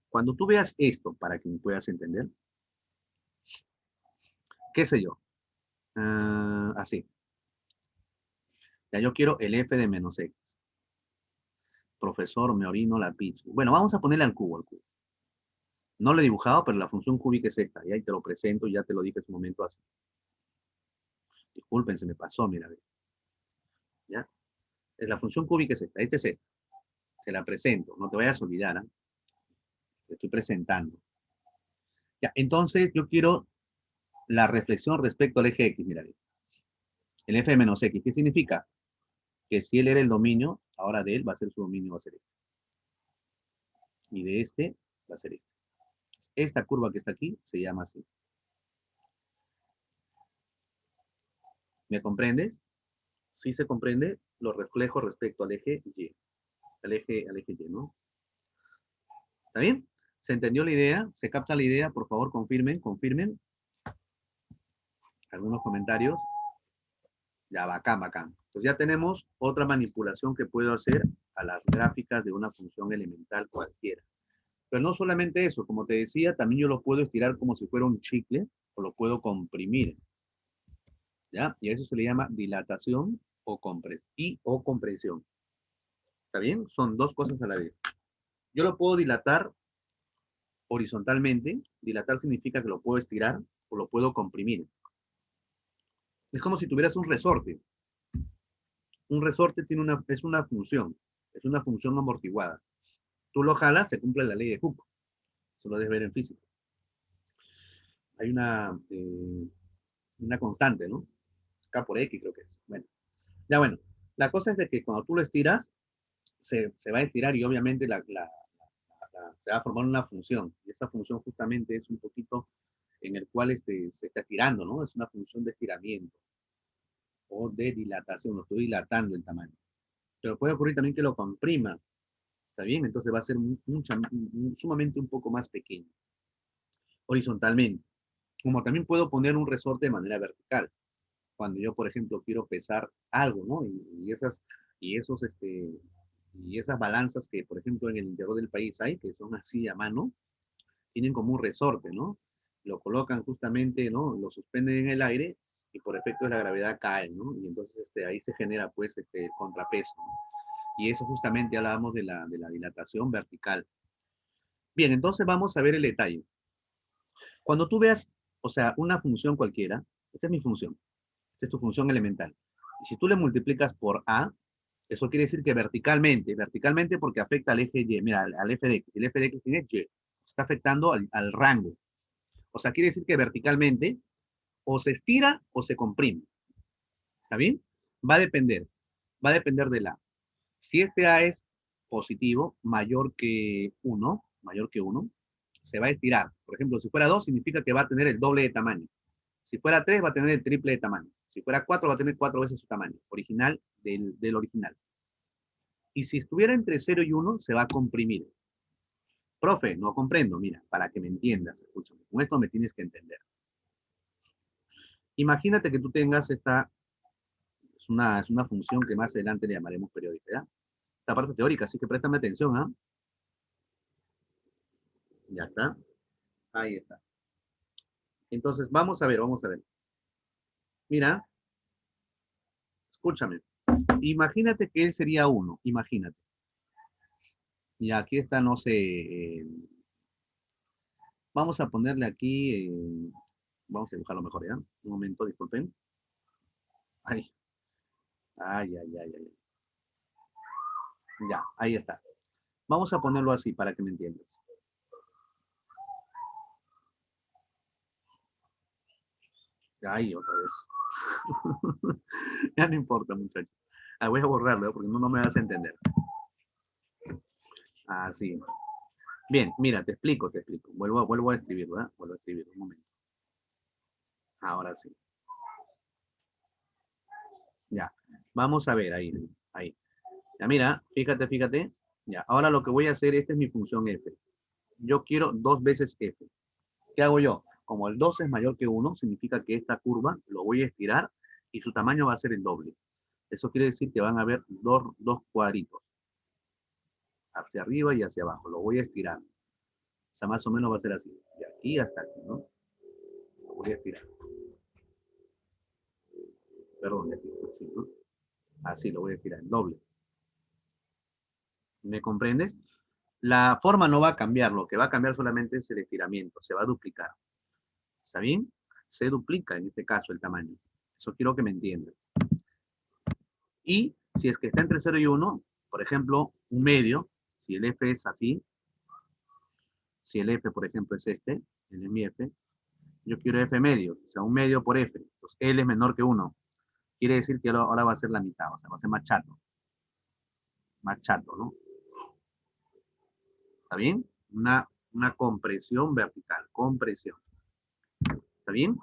Cuando tú veas esto, para que me puedas entender, qué sé yo, así. Ya yo quiero el f de menos x. Profesor, me orino la pizza. Bueno, vamos a ponerle al cubo, al cubo. No lo he dibujado, pero la función cúbica es esta. Y ahí te lo presento, ya te lo dije en su momento así. Disculpen, se me pasó, mira. ¿Ya? Es la función cúbica es esta. Esta es esta. Te la presento. No te vayas a olvidar. ¿Eh? Te estoy presentando. Ya, entonces yo quiero la reflexión respecto al eje X. Mira, el f de menos X. ¿Qué significa? Que si él era el dominio, ahora de él va a ser su dominio, va a ser este. Y de este va a ser este. Esta curva que está aquí se llama así. ¿Me comprendes? Sí se comprende los reflejos respecto al eje Y. Al eje Y, ¿no? ¿Está bien? ¿Se entendió la idea? ¿Se capta la idea? Por favor, confirmen, confirmen. Algunos comentarios. Ya, bacán, bacán. Entonces ya tenemos otra manipulación que puedo hacer a las gráficas de una función elemental cualquiera. Pero no solamente eso, como te decía, también yo lo puedo estirar como si fuera un chicle o lo puedo comprimir. ¿Ya? Y a eso se le llama dilatación o compresión. ¿Está bien? Son dos cosas a la vez. Yo lo puedo dilatar horizontalmente. Dilatar significa que lo puedo estirar o lo puedo comprimir. Es como si tuvieras un resorte. Un resorte es una función amortiguada. Tú lo jalas, se cumple la ley de Hooke. Eso lo debes ver en física. Hay una constante, ¿no? K por X creo que es. Bueno, ya bueno. La cosa es de que cuando tú lo estiras, se va a estirar y obviamente se va a formar una función. Y esa función justamente es un poquito en el cual se está estirando, ¿no? Es una función de estiramiento o de dilatación. Lo estoy dilatando el tamaño. Pero puede ocurrir también que lo comprima. ¿Está bien? Entonces va a ser sumamente un poco más pequeño. Horizontalmente. Como también puedo poner un resorte de manera vertical. Cuando yo, por ejemplo, quiero pesar algo, ¿no? Y esas balanzas que, por ejemplo, en el interior del país hay, que son así a mano, tienen como un resorte, ¿no? Lo colocan justamente, ¿no? Lo suspenden en el aire y por efecto de la gravedad caen, ¿no? Y entonces ahí se genera, pues, contrapeso, ¿no? Y eso justamente hablábamos de la dilatación vertical. Bien, entonces vamos a ver el detalle. Cuando tú veas, o sea, una función cualquiera, esta es mi función, esta es tu función elemental. Y si tú le multiplicas por A, eso quiere decir que verticalmente porque afecta al eje Y, mira, al f de x. El f de x tiene Y, está afectando al rango. O sea, quiere decir que verticalmente o se estira o se comprime. ¿Está bien? Va a depender. Va a depender del A. Si este A es positivo, mayor que 1, se va a estirar. Por ejemplo, si fuera 2, significa que va a tener el doble de tamaño. Si fuera 3, va a tener el triple de tamaño. Si fuera 4, va a tener 4 veces su tamaño original del original. Y si estuviera entre 0 y 1, se va a comprimir. Profe, no comprendo. Mira, para que me entiendas, escúchame. Con esto me tienes que entender. Imagínate que tú tengas es una función que más adelante le llamaremos periódica, ¿ya? Esta parte teórica, así que préstame atención, ¿ah? Ya está. Ahí está. Entonces, vamos a ver, vamos a ver. Mira, escúchame. Imagínate que él sería 1, imagínate. Y aquí está, no sé, vamos a ponerle aquí, vamos a dibujarlo mejor, ¿ya? Un momento, disculpen. Ay, ay, ay, ay, ay. Ya, ahí está. Vamos a ponerlo así para que me entiendas. Ay, otra vez. Ya no importa, muchachos. Ah, voy a borrarlo, porque no me vas a entender. Así. Bien, mira, te explico, te explico. Vuelvo a escribirlo, ¿verdad? Vuelvo a escribirlo, un momento. Ahora sí. Ya. Vamos a ver ahí, ahí. Ya, mira, fíjate, fíjate. Ya, ahora lo que voy a hacer, esta es mi función f. Yo quiero 2 veces f. ¿Qué hago yo? Como el 2 es mayor que 1, significa que esta curva lo voy a estirar y su tamaño va a ser el doble. Eso quiere decir que van a haber dos cuadritos, hacia arriba y hacia abajo. Lo voy a estirar. O sea, más o menos va a ser así. De aquí hasta aquí, ¿no? Lo voy a estirar. Perdón, de aquí, así, ¿no? Así lo voy a estirar en doble. ¿Me comprendes? La forma no va a cambiar, lo que va a cambiar solamente es el estiramiento, se va a duplicar. ¿Está bien? Se duplica en este caso el tamaño. Eso quiero que me entiendan. Y si es que está entre 0 y 1, por ejemplo, un medio, si el F es así, si el F, por ejemplo, es este, L es mi F, yo quiero F medio, o sea, un medio por F. Entonces, L es menor que 1. Quiere decir que ahora va a ser la mitad, o sea, va a ser más chato, ¿no? ¿Está bien? Una compresión vertical, compresión. ¿Está bien?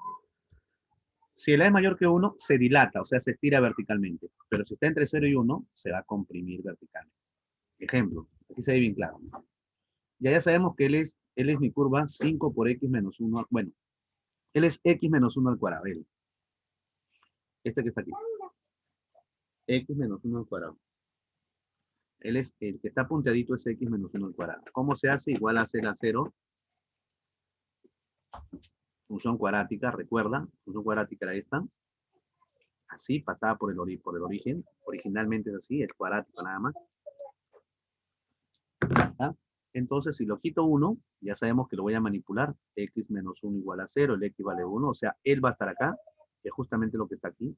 Si el A es mayor que 1, se dilata, o sea, se estira verticalmente. Pero si está entre 0 y 1, se va a comprimir verticalmente. Ejemplo, aquí se ve bien claro. Ya sabemos que él es mi curva 5 por x menos 1. Bueno, él es x menos 1 al cuadrado. Él. Este que está aquí. X menos 1 al cuadrado. Él es el que está punteadito, es x menos 1 al cuadrado. ¿Cómo se hace? Igual a 0 a 0. Función cuadrática, recuerda. Función cuadrática era esta. Así, pasada por el origen. Originalmente es así, es cuadrático nada más. ¿Ah? Entonces, si lo quito 1, ya sabemos que lo voy a manipular. X menos 1 igual a 0, el X vale 1. O sea, él va a estar acá, que es justamente lo que está aquí.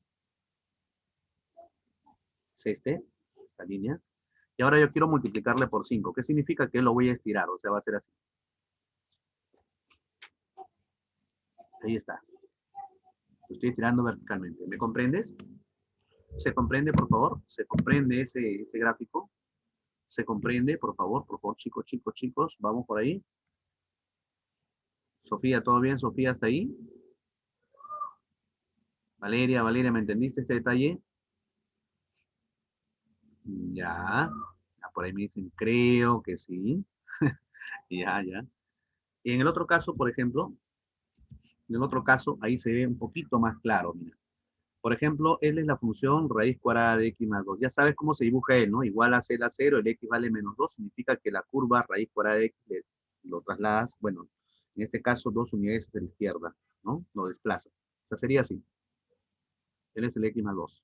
Es esta línea. Y ahora yo quiero multiplicarle por 5. ¿Qué significa? Que lo voy a estirar, o sea, va a ser así. Ahí está. Lo estoy estirando verticalmente. ¿Me comprendes? ¿Se comprende, por favor? ¿Se comprende ese gráfico? ¿Se comprende, por favor? Por favor, chicos, chicos, chicos. Vamos por ahí. Sofía, ¿todo bien? Sofía, ¿hasta ahí? Valeria, Valeria, ¿me entendiste este detalle? Ya. Ya por ahí me dicen, creo que sí. Ya, ya. Y en el otro caso, por ejemplo, en el otro caso, ahí se ve un poquito más claro, mira. Por ejemplo, L es la función raíz cuadrada de x más 2. Ya sabes cómo se dibuja él, ¿no? Igual a C a 0, el x vale menos 2, significa que la curva raíz cuadrada de x lo trasladas, bueno, en este caso 2 unidades hacia la izquierda, ¿no? Lo desplazas. O sea, sería así. Él es el x más 2.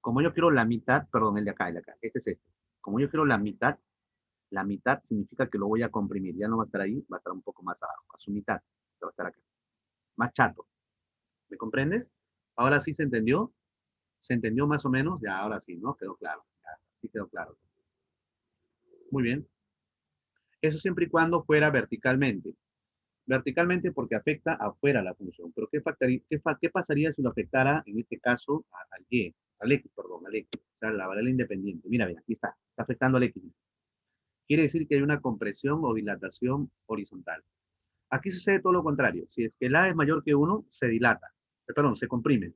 Como yo quiero la mitad, perdón, el de acá, este es este. Como yo quiero la mitad significa que lo voy a comprimir. Ya no va a estar ahí, va a estar un poco más abajo, a su mitad. Va a estar acá. Más chato. ¿Me comprendes? Ahora sí se entendió. ¿Se entendió más o menos? Ya, ahora sí, ¿no? Quedó claro. Ya, sí quedó claro. Muy bien. Eso siempre y cuando fuera verticalmente. Verticalmente porque afecta afuera la función. Pero ¿qué pasaría si lo afectara, en este caso, al Y? Al X, perdón, al X. O sea, la variable independiente. Mira, mira, aquí está. Está afectando al X. Quiere decir que hay una compresión o dilatación horizontal. Aquí sucede todo lo contrario. Si es que el A es mayor que 1, se dilata. Perdón, se comprime.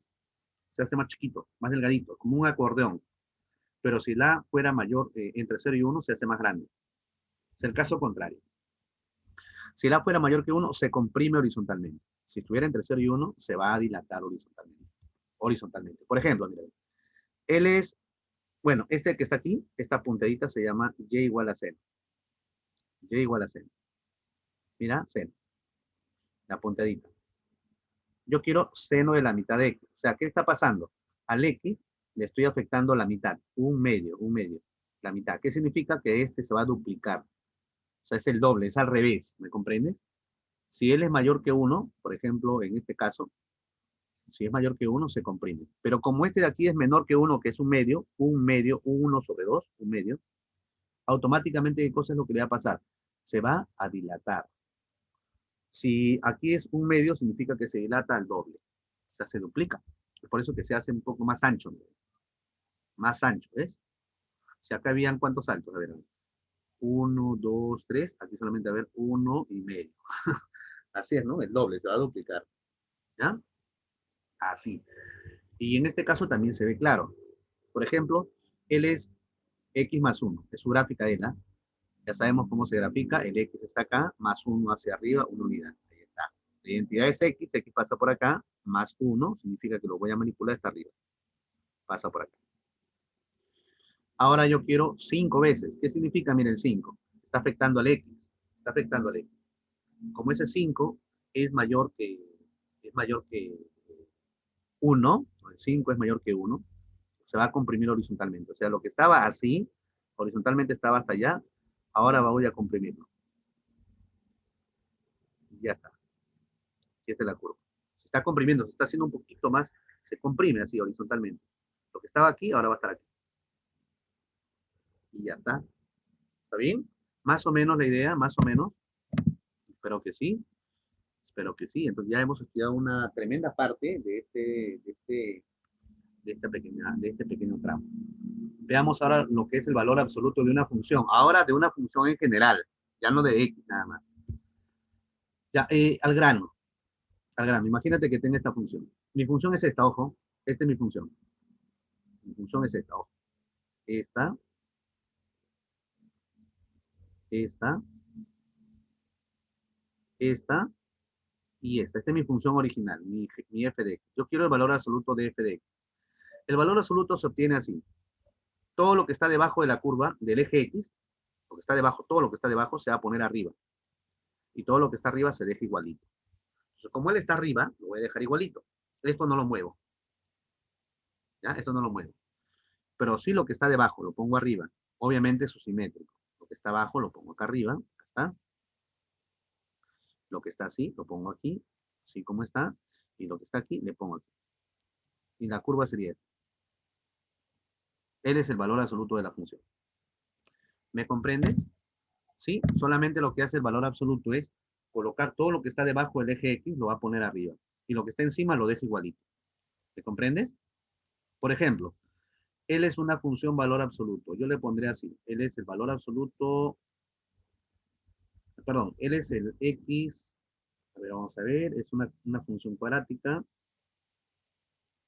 Se hace más chiquito, más delgadito, como un acordeón. Pero si la fuera mayor, entre 0 y 1, se hace más grande. Es el caso contrario. Si la fuera mayor que 1, se comprime horizontalmente. Si estuviera entre 0 y 1, se va a dilatar horizontalmente. Horizontalmente. Por ejemplo, mira, él es, bueno, este que está aquí, esta puntadita se llama y igual a 0. Y igual a 0. Mira, 0. La puntadita. Yo quiero seno de la mitad de x. O sea, ¿qué está pasando? Al x le estoy afectando la mitad, un medio, la mitad. ¿Qué significa? Que este se va a duplicar. O sea, es el doble, es al revés, ¿me comprendes? Si él es mayor que 1, por ejemplo, en este caso, si es mayor que 1, se comprime. Pero como este de aquí es menor que 1, que es un medio, 1 sobre 2, un medio, automáticamente, ¿qué cosa es lo que le va a pasar? Se va a dilatar. Si aquí es un medio, significa que se dilata al doble. O sea, se duplica. Es por eso que se hace un poco más ancho. Más ancho, ¿ves? Si acá habían cuántos saltos, a ver. 1, 2, 3. Aquí solamente a ver 1,5. Así es, ¿no? El doble, se va a duplicar. ¿Ya? Así. Y en este caso también se ve claro. Por ejemplo, él es x más 1. Es su gráfica de la. Ya sabemos cómo se grafica. El x está acá, más 1 hacia arriba, una unidad. Ahí está. La identidad es x, x pasa por acá, más 1, significa que lo voy a manipular hasta arriba. pasa por acá. Ahora yo quiero 5 veces. ¿Qué significa? Miren, el 5. Está afectando al X. Está afectando al X. Como ese 5 es mayor que 1, el 5 es mayor que 1, se va a comprimir horizontalmente. O sea, lo que estaba así, horizontalmente estaba hasta allá, ahora voy a comprimirlo. Ya está. Y esta es la curva. Se está comprimiendo, se está haciendo un poquito más, se comprime así horizontalmente. Lo que estaba aquí, ahora va a estar aquí. Y ya está. ¿Está bien? Más o menos la idea, más o menos. Espero que sí. Espero que sí. Entonces ya hemos estudiado una tremenda parte de este pequeño tramo. Veamos ahora lo que es el valor absoluto de una función. Ahora de una función en general, ya no de X nada más. Ya, al grano, al grano. Imagínate que tenga esta función. Mi función es esta, ojo. Esta es mi función. Mi función es esta, ojo. Esta, esta, esta y esta. Esta es mi función original, mi f de x. Yo quiero el valor absoluto de f de x. El valor absoluto se obtiene así. Todo lo que está debajo de la curva del eje X, lo que está debajo, todo lo que está debajo se va a poner arriba. Y todo lo que está arriba se deja igualito. Entonces, como él está arriba, lo voy a dejar igualito. Esto no lo muevo. ¿Ya? Esto no lo muevo. Pero sí lo que está debajo lo pongo arriba. Obviamente es simétrico. Lo que está abajo lo pongo acá arriba. Acá está. Lo que está así lo pongo aquí. Así como está. Y lo que está aquí le pongo aquí. Y la curva sería esta. Él es el valor absoluto de la función. ¿Me comprendes? ¿Sí? Solamente lo que hace el valor absoluto es colocar todo lo que está debajo del eje X, lo va a poner arriba. Y lo que está encima lo deja igualito. ¿Me comprendes? Por ejemplo, él es una función valor absoluto. Yo le pondré así. Él es el valor absoluto. Perdón, él es el X. A ver, vamos a ver. Es una función cuadrática.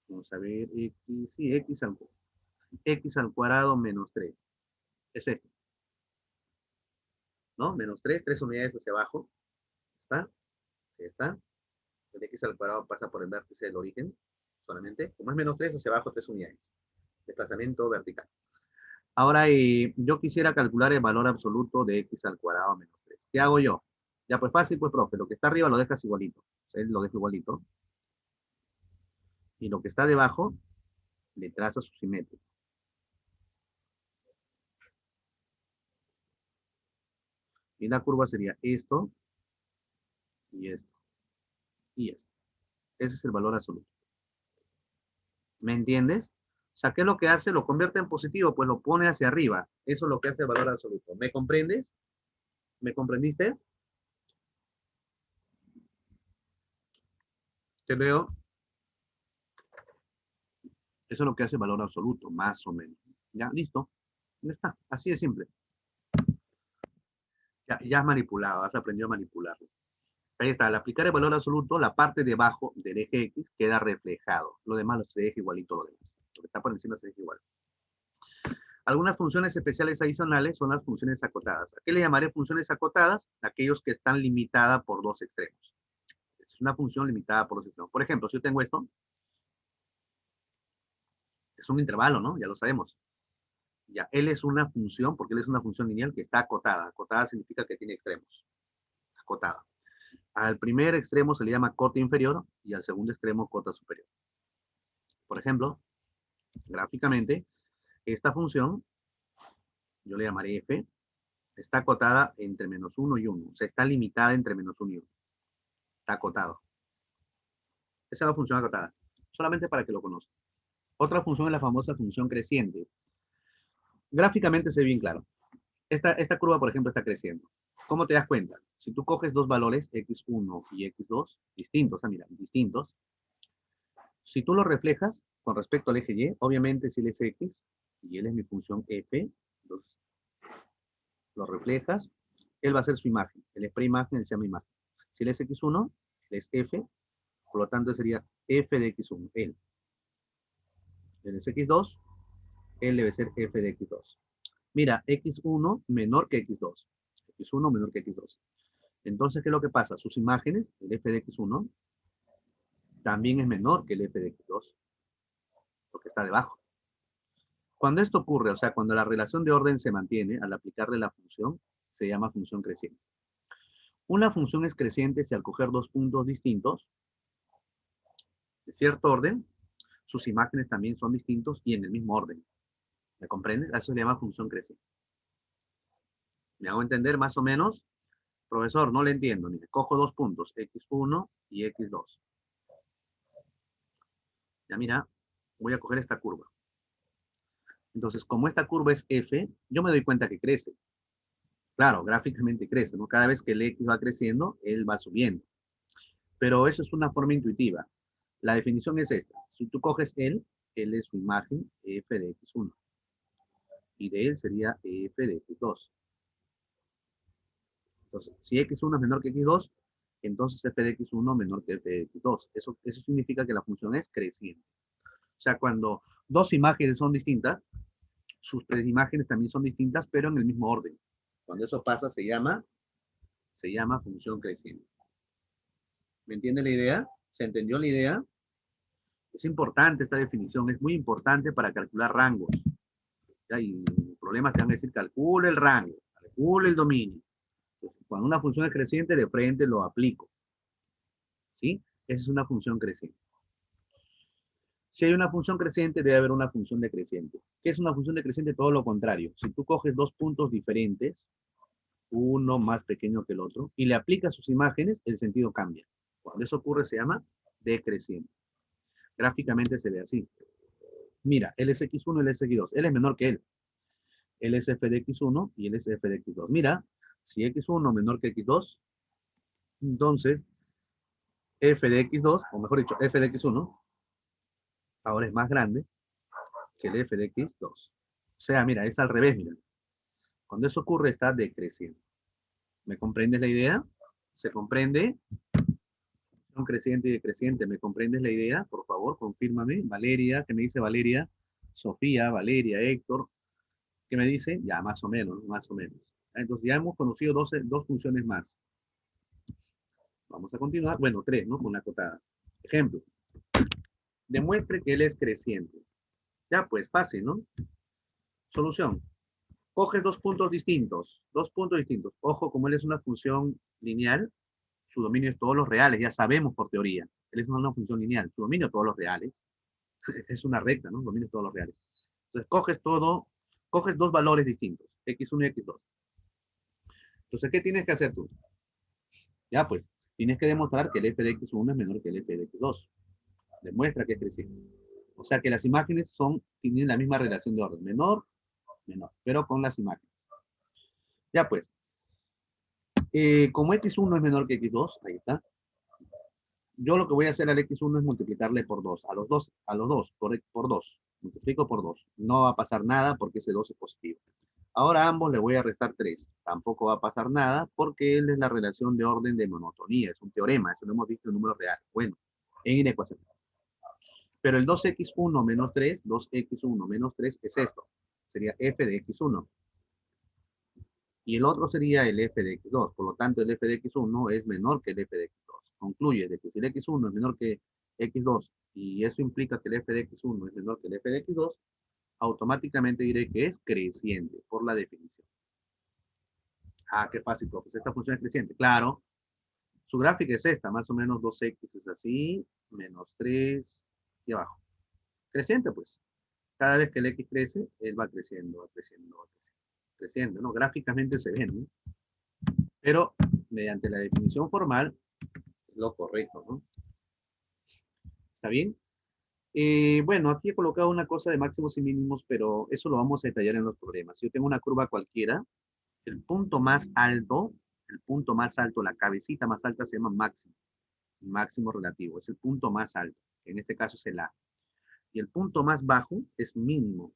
Vamos a ver. X. Sí, X al cuadrado menos 3. Es esto. ¿No? Menos 3, 3 unidades hacia abajo. ¿Está? Ahí está. El X al cuadrado pasa por el vértice del origen. Solamente. Como es menos 3 hacia abajo, 3 unidades. Desplazamiento vertical. Ahora, yo quisiera calcular el valor absoluto de X al cuadrado menos 3. ¿Qué hago yo? Ya, pues fácil, pues, profe. Lo que está arriba lo dejas igualito. O sea, él lo deja igualito. Y lo que está debajo, le traza su simétrico. Y la curva sería esto, y esto, y esto. Ese es el valor absoluto. ¿Me entiendes? O sea, ¿qué es lo que hace? Lo convierte en positivo, pues lo pone hacia arriba. Eso es lo que hace el valor absoluto. ¿Me comprendes? ¿Me comprendiste? Te veo. Eso es lo que hace el valor absoluto, más o menos. Ya, listo. Ya está. Así de simple. Ya has manipulado, has aprendido a manipularlo. Ahí está, al aplicar el valor absoluto, la parte de abajo del eje X queda reflejado. Lo demás se deja igualito lo demás. Lo que está por encima se deja igual. Algunas funciones especiales adicionales son las funciones acotadas. ¿A qué le llamaré funciones acotadas? Aquellos que están limitadas por dos extremos. Es una función limitada por dos extremos. Por ejemplo, si yo tengo esto, es un intervalo, ¿no? Ya lo sabemos. Ya, él es una función, porque él es una función lineal que está acotada. Acotada significa que tiene extremos. Acotada. Al primer extremo se le llama cota inferior y al segundo extremo cota superior. Por ejemplo, gráficamente, esta función, yo le llamaré f, está acotada entre menos 1 y 1. O sea, está limitada entre menos 1 y 1. Está acotado. Esa es la función acotada. Solamente para que lo conozcan. Otra función es la famosa función creciente. Gráficamente se ve bien claro. Esta curva, por ejemplo, está creciendo. ¿Cómo te das cuenta? Si tú coges dos valores, x1 y x2, distintos, mira, distintos, si tú lo reflejas con respecto al eje y, obviamente si él es x y él es mi función f, entonces lo reflejas, él va a ser su imagen. Él es preimagen, él se llama imagen. Si él es x1, él es f, por lo tanto sería f de x1, él. Él es x2, él debe ser f de x2. Mira, x1 menor que x2. x1 menor que x2. Entonces, ¿qué es lo que pasa? Sus imágenes, el f de x1, también es menor que el f de x2, porque está debajo. Cuando esto ocurre, o sea, cuando la relación de orden se mantiene al aplicarle la función, se llama función creciente. Una función es creciente si al coger dos puntos distintos, de cierto orden, sus imágenes también son distintos y en el mismo orden. ¿Me comprendes? A eso se llama función creciente. ¿Me hago entender más o menos? Profesor, no le entiendo. Mire, cojo dos puntos, x1 y x2. Ya mira, voy a coger esta curva. Entonces, como esta curva es f, yo me doy cuenta que crece. Claro, gráficamente crece, ¿no? Cada vez que el x va creciendo, él va subiendo. Pero eso es una forma intuitiva. La definición es esta. Si tú coges él es su imagen, f de x1. Y de él sería f de x2. Entonces, si x1 es menor que x2, entonces f de x1 menor que f de x2. Eso significa que la función es creciente. O sea, cuando dos imágenes son distintas, sus tres imágenes también son distintas, pero en el mismo orden. Cuando eso pasa, se llama función creciente. ¿Me entiende la idea? ¿Se entendió la idea? Es importante esta definición, es muy importante para calcular rangos. ¿Ya? Y problemas te van a decir, calcule el rango, calcule el dominio. Entonces, cuando una función es creciente, de frente lo aplico. ¿Sí? Esa es una función creciente. Si hay una función creciente, debe haber una función decreciente. ¿Qué es una función decreciente? Todo lo contrario. Si tú coges dos puntos diferentes, uno más pequeño que el otro, y le aplicas sus imágenes, el sentido cambia. Cuando eso ocurre, se llama decreciente. Gráficamente se ve así. Mira, él es x1, él es x2. Él es menor que él. Él es f de x1 y él es f de x2. Mira, si x1 menor que x2, entonces f de x2, o mejor dicho, f de x1, ahora es más grande que el f de x2. O sea, mira, es al revés, mira. Cuando eso ocurre, está decreciendo. ¿Me comprendes la idea? ¿Se comprende? Son creciente y decreciente. ¿Me comprendes la idea? Por favor, confírmame. Valeria, ¿qué me dice Valeria? Sofía, Valeria, Héctor, ¿qué me dice? Ya, más o menos, más o menos. Entonces ya hemos conocido dos funciones más. Vamos a continuar. Bueno, tres, ¿no? Con la acotada. Ejemplo. Demuestre que él es creciente. Ya, pues, fácil, ¿no? Solución. Coges dos puntos distintos. Dos puntos distintos. Ojo, como él es una función lineal, su dominio es todos los reales. Ya sabemos por teoría. Él es una función lineal. Su dominio es todos los reales. Es una recta, ¿no? Dominio es todos los reales. Entonces, coges dos valores distintos. X1 y X2. Entonces, ¿qué tienes que hacer tú? Ya, pues, tienes que demostrar que el f de x1 es menor que el f de x2. Demuestra que es creciente. O sea que las imágenes tienen la misma relación de orden. Menor, menor, pero con las imágenes. Ya pues, como x1 es menor que x2, ahí está. Yo lo que voy a hacer al x1 es multiplicarle por 2. A los dos, por 2. Multiplico por 2. No va a pasar nada porque ese 2 es positivo. Ahora a ambos le voy a restar 3. Tampoco va a pasar nada porque él es la relación de orden de monotonía. Es un teorema, eso lo hemos visto en números reales. Bueno, en inecuación. Pero el 2x1 menos 3, 2x1 menos 3 es esto. Sería f de x1. Y el otro sería el f de x2. Por lo tanto, el f de x1 es menor que el f de x2. Concluye de que si el x1 es menor que x2 y eso implica que el f de x1 es menor que el f de x2, automáticamente diré que es creciente por la definición. Ah, qué fácil, pues esta función es creciente. Claro, su gráfica es esta, más o menos 2x es así, menos 3 y abajo. Creciente, pues. Cada vez que el x crece, él va creciendo, va creciendo, va creciendo, ¿no? Gráficamente se ve, ¿no? Pero mediante la definición formal, es lo correcto, ¿no? ¿Está bien? Bueno, aquí he colocado una cosa de máximos y mínimos, pero eso lo vamos a detallar en los problemas. Si yo tengo una curva cualquiera, el punto más alto, la cabecita más alta se llama máximo, máximo relativo, es el punto más alto, en este caso es el A. Y el punto más bajo es mínimo,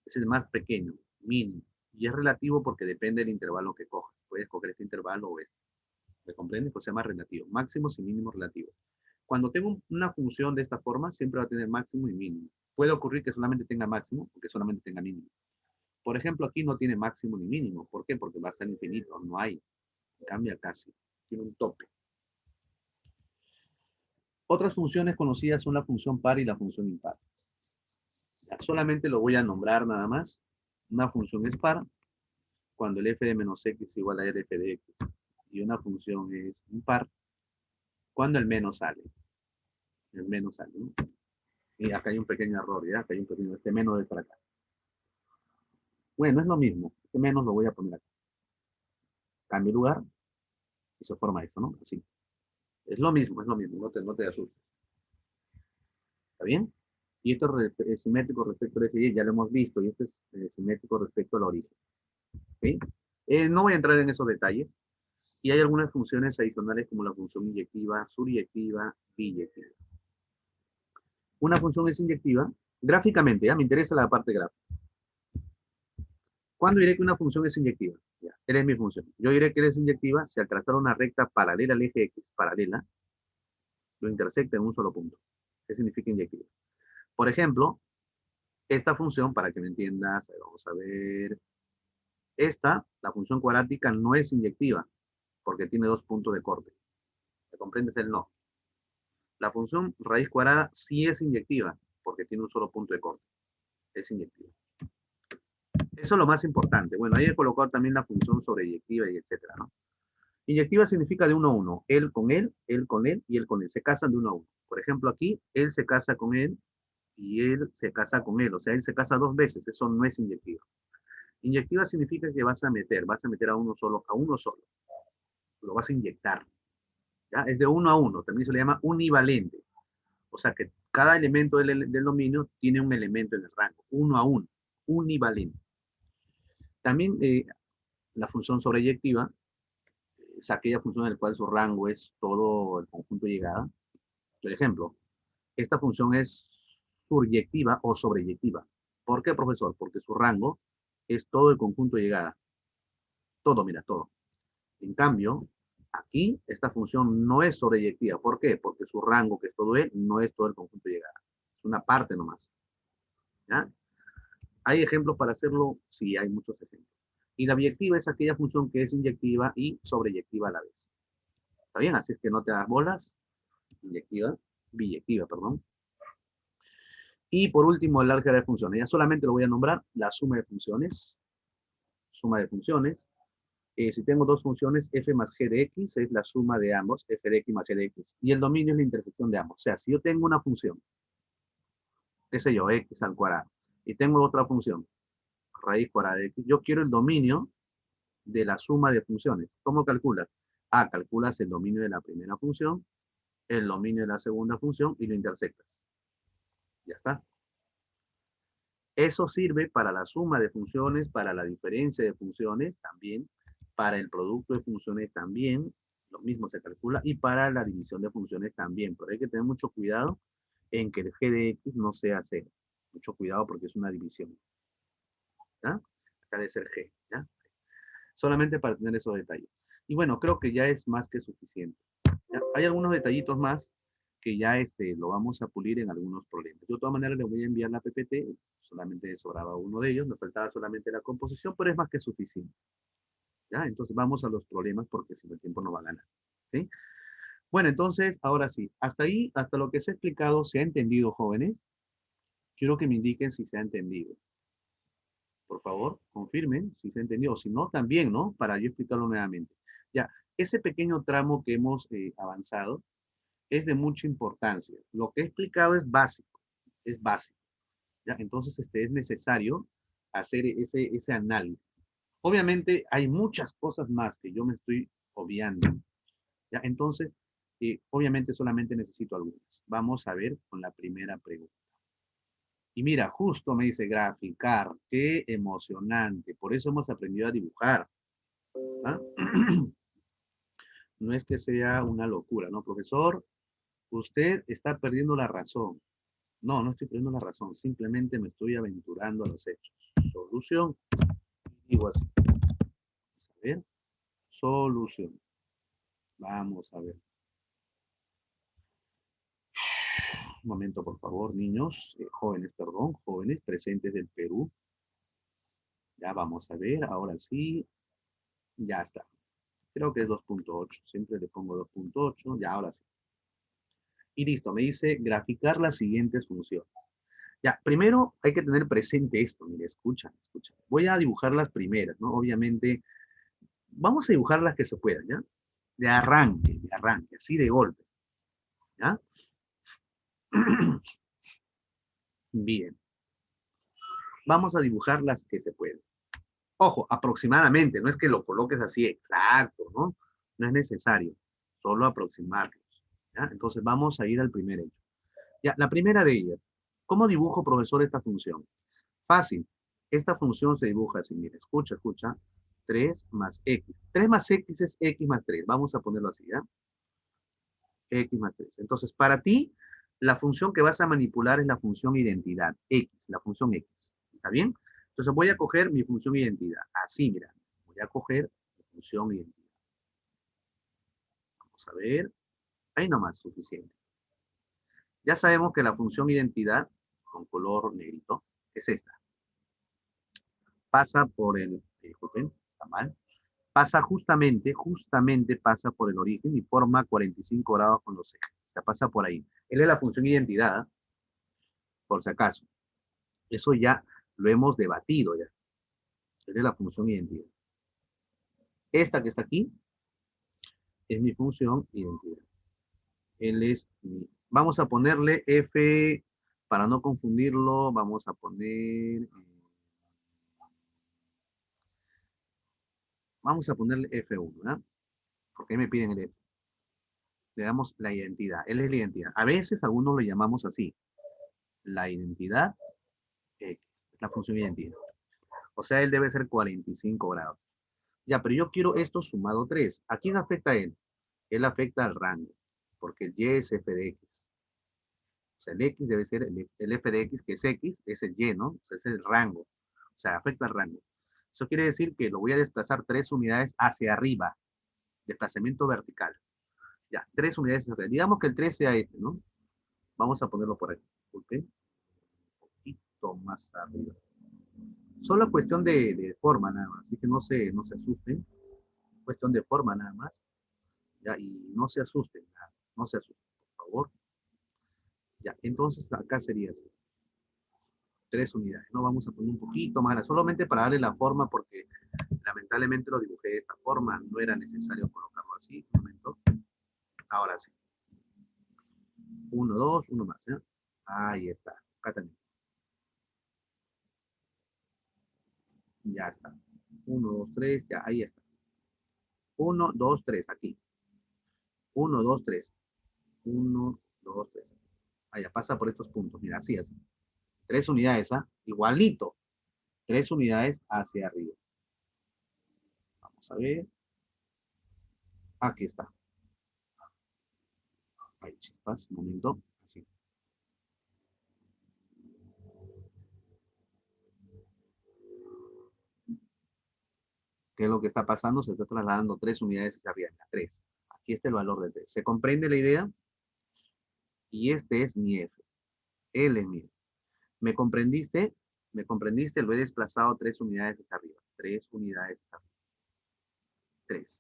es el más pequeño, mínimo. Y es relativo porque depende del intervalo que cojas. Puedes coger este intervalo o este. ¿Me comprendes? Pues se llama relativo. Máximos y mínimos relativos. Cuando tengo una función de esta forma, siempre va a tener máximo y mínimo. Puede ocurrir que solamente tenga máximo o que solamente tenga mínimo. Por ejemplo, aquí no tiene máximo ni mínimo. ¿Por qué? Porque va a ser infinito. No hay. Cambia casi. Tiene un tope. Otras funciones conocidas son la función par y la función impar. solamente lo voy a nombrar nada más. Una función es par cuando el f de menos x es igual a r de x. Y una función es impar cuando el menos sale. El menos sale, ¿no? Y acá hay un pequeño error, ¿ya? Acá hay un pequeño, este menos de para acá. Bueno, es lo mismo. Este menos lo voy a poner acá. Cambio lugar y se forma esto, ¿no? Así. Es lo mismo, no te asustes. ¿Está bien? Y esto es simétrico respecto al eje, ya lo hemos visto, y esto es simétrico respecto al origen. ¿Sí? No voy a entrar en esos detalles. Y hay algunas funciones adicionales como la función inyectiva, suryectiva, biyectiva. Una función es inyectiva, gráficamente, ¿ya? Me interesa la parte gráfica. ¿Cuándo diré que una función es inyectiva? Ya, él es mi función. Yo diré que es inyectiva si al trazar una recta paralela al eje X, paralela, lo intersecta en un solo punto. ¿Qué significa inyectiva? Por ejemplo, esta función, para que me entiendas, vamos a ver, la función cuadrática no es inyectiva, porque tiene dos puntos de corte. ¿Me comprendes el no? La función raíz cuadrada sí es inyectiva, porque tiene un solo punto de corte. Es inyectiva. Eso es lo más importante. Bueno, ahí he colocado también la función sobreyectiva y etcétera, ¿no? Inyectiva significa de uno a uno. Él con él y él con él. Se casan de uno a uno. Por ejemplo, aquí, él se casa con él y él se casa con él. O sea, él se casa dos veces. Eso no es inyectiva. Inyectiva significa que vas a meter a uno solo. Lo vas a inyectar. ¿Ya? Es de uno a uno. También se le llama univalente. O sea que cada elemento del dominio tiene un elemento en el rango. Uno a uno. Univalente. También la función sobreyectiva es aquella función en la cual su rango es todo el conjunto de llegada. Por ejemplo, esta función es suryectiva o sobreyectiva. ¿Por qué, profesor? Porque su rango es todo el conjunto de llegada. Todo, mira, todo. En cambio, aquí esta función no es sobreyectiva. ¿Por qué? Porque su rango, que es todo él, no es todo el conjunto de llegada. Es una parte nomás. ¿Ya? ¿Hay ejemplos para hacerlo? Sí, hay muchos ejemplos. Y la biyectiva es aquella función que es inyectiva y sobreyectiva a la vez. ¿Está bien? Así es que no te das bolas. Inyectiva, biyectiva, perdón. Y por último, el álgebra de funciones. Ya solamente lo voy a nombrar la suma de funciones. Suma de funciones. Si tengo dos funciones, f más g de x es la suma de ambos, f de x más g de x. Y el dominio es la intersección de ambos. O sea, si yo tengo una función, qué sé yo, x al cuadrado, y tengo otra función, raíz cuadrada de x, yo quiero el dominio de la suma de funciones. ¿Cómo calculas? Calculas el dominio de la primera función, el dominio de la segunda función y lo intersectas. Ya está. Eso sirve para la suma de funciones, para la diferencia de funciones también, para el producto de funciones también, lo mismo se calcula, y para la división de funciones también. Pero hay que tener mucho cuidado en que el g de x no sea 0. Mucho cuidado porque es una división. ¿Ya? Acá debe ser g. ¿Ya? Solamente para tener esos detalles. Y bueno, creo que ya es más que suficiente. ¿Ya? Hay algunos detallitos más que ya lo vamos a pulir en algunos problemas. Yo de todas maneras les voy a enviar la PPT, solamente sobraba uno de ellos, me faltaba solamente la composición, pero es más que suficiente. ¿Ya? Entonces vamos a los problemas porque si no el tiempo no va a ganar. ¿Sí? Bueno, entonces, ahora sí, hasta ahí, hasta lo que se ha explicado, ¿se ha entendido, jóvenes? Quiero que me indiquen si se ha entendido. Por favor, confirmen si se ha entendido. Si no, también, ¿no? Para yo explicarlo nuevamente. Ya, ese pequeño tramo que hemos avanzado es de mucha importancia. Lo que he explicado es básico, es básico. ¿Ya? Entonces, es necesario hacer ese análisis. Obviamente, hay muchas cosas más que yo me estoy obviando. ¿Ya? Entonces, obviamente solamente necesito algunas. Vamos a ver con la primera pregunta. Y mira, justo me dice graficar, qué emocionante. Por eso hemos aprendido a dibujar. ¿Ah? No es que sea una locura, ¿no, profesor? Usted está perdiendo la razón. No, no estoy perdiendo la razón. Simplemente me estoy aventurando a los hechos. Solución. Digo así. Vamos a ver. Solución. Vamos a ver. Un momento, por favor, niños, jóvenes, perdón, jóvenes presentes del Perú. Ya vamos a ver, ahora sí, ya está. Creo que es 2.8, siempre le pongo 2.8, ya ahora sí. Y listo, me dice graficar las siguientes funciones. Ya, primero hay que tener presente esto, mire, escucha, escucha. Voy a dibujar las primeras, ¿no? Obviamente, vamos a dibujar las que se puedan, ¿ya? De arranque, así de golpe, ¿ya? Bien, vamos a dibujar las que se pueden. Ojo, aproximadamente, no es que lo coloques así exacto, ¿no? No es necesario, solo aproximarlos, ¿ya? Entonces vamos a ir al primer hecho. Ya, la primera de ellas, ¿cómo dibujo, profesor, esta función? Fácil, esta función se dibuja así, mira, escucha, escucha, 3 más x. 3 más x es x más 3, vamos a ponerlo así, ¿ya? X más 3. Entonces, para ti, la función que vas a manipular es la función identidad, x, la función x. ¿Está bien? Entonces voy a coger mi función identidad. Así, mira. Voy a coger mi función identidad. Vamos a ver. Ahí nomás, suficiente. Ya sabemos que la función identidad, con color negrito, es esta. Pasa por el, disculpen, está mal. Pasa justamente pasa por el origen y forma 45 grados con los ejes. O sea, pasa por ahí. Él es la función identidad, por si acaso. Eso ya lo hemos debatido ya. Él es la función identidad. Esta que está aquí es mi función identidad. Él es mi... Vamos a ponerle F, para no confundirlo, vamos a poner... Vamos a ponerle F1, ¿no? Porque me piden el F. Le damos la identidad. Él es la identidad. A veces algunos lo llamamos así. La identidad X. Es la función identidad. O sea, él debe ser 45 grados. Ya, pero yo quiero esto sumado 3. ¿A quién afecta él? Él afecta al rango, porque el y es f de x. O sea, el x debe ser el f de x, que es x, es el y, ¿no? O sea, es el rango. O sea, afecta al rango. Eso quiere decir que lo voy a desplazar 3 unidades hacia arriba. Desplazamiento vertical. Ya, 3 unidades hacia arriba. Digamos que el 3 sea este, ¿no? Vamos a ponerlo por aquí. ¿Ok? Un poquito más arriba. Solo cuestión de forma nada más. Así que no se asusten. Cuestión de forma nada más. Ya, y no se asusten. No se asusten, por favor. Ya, entonces acá sería así. 3 unidades. No vamos a poner un poquito más, solamente para darle la forma, porque lamentablemente lo dibujé de esta forma. No era necesario colocarlo así. Un momento. Ahora sí. 1, 2, 1 más. ¿Ya? Ahí está. Acá también. Ya está. 1, 2, 3. Ya, ahí está. 1, 2, 3. Aquí. 1, 2, 3. 1, 2, 3. Allá pasa por estos puntos. Mira, así, así. 3 unidades, ¿ah? Igualito. 3 unidades hacia arriba. Vamos a ver. Aquí está. Ahí, chispas, un momento. Así. ¿Qué es lo que está pasando? Se está trasladando 3 unidades hacia arriba. 3. Aquí está el valor de 3. ¿Se comprende la idea? Y este es mi F. L es mi F. ¿Me comprendiste? ¿Me comprendiste? Lo he desplazado 3 unidades hacia arriba. 3 unidades hacia arriba. 3.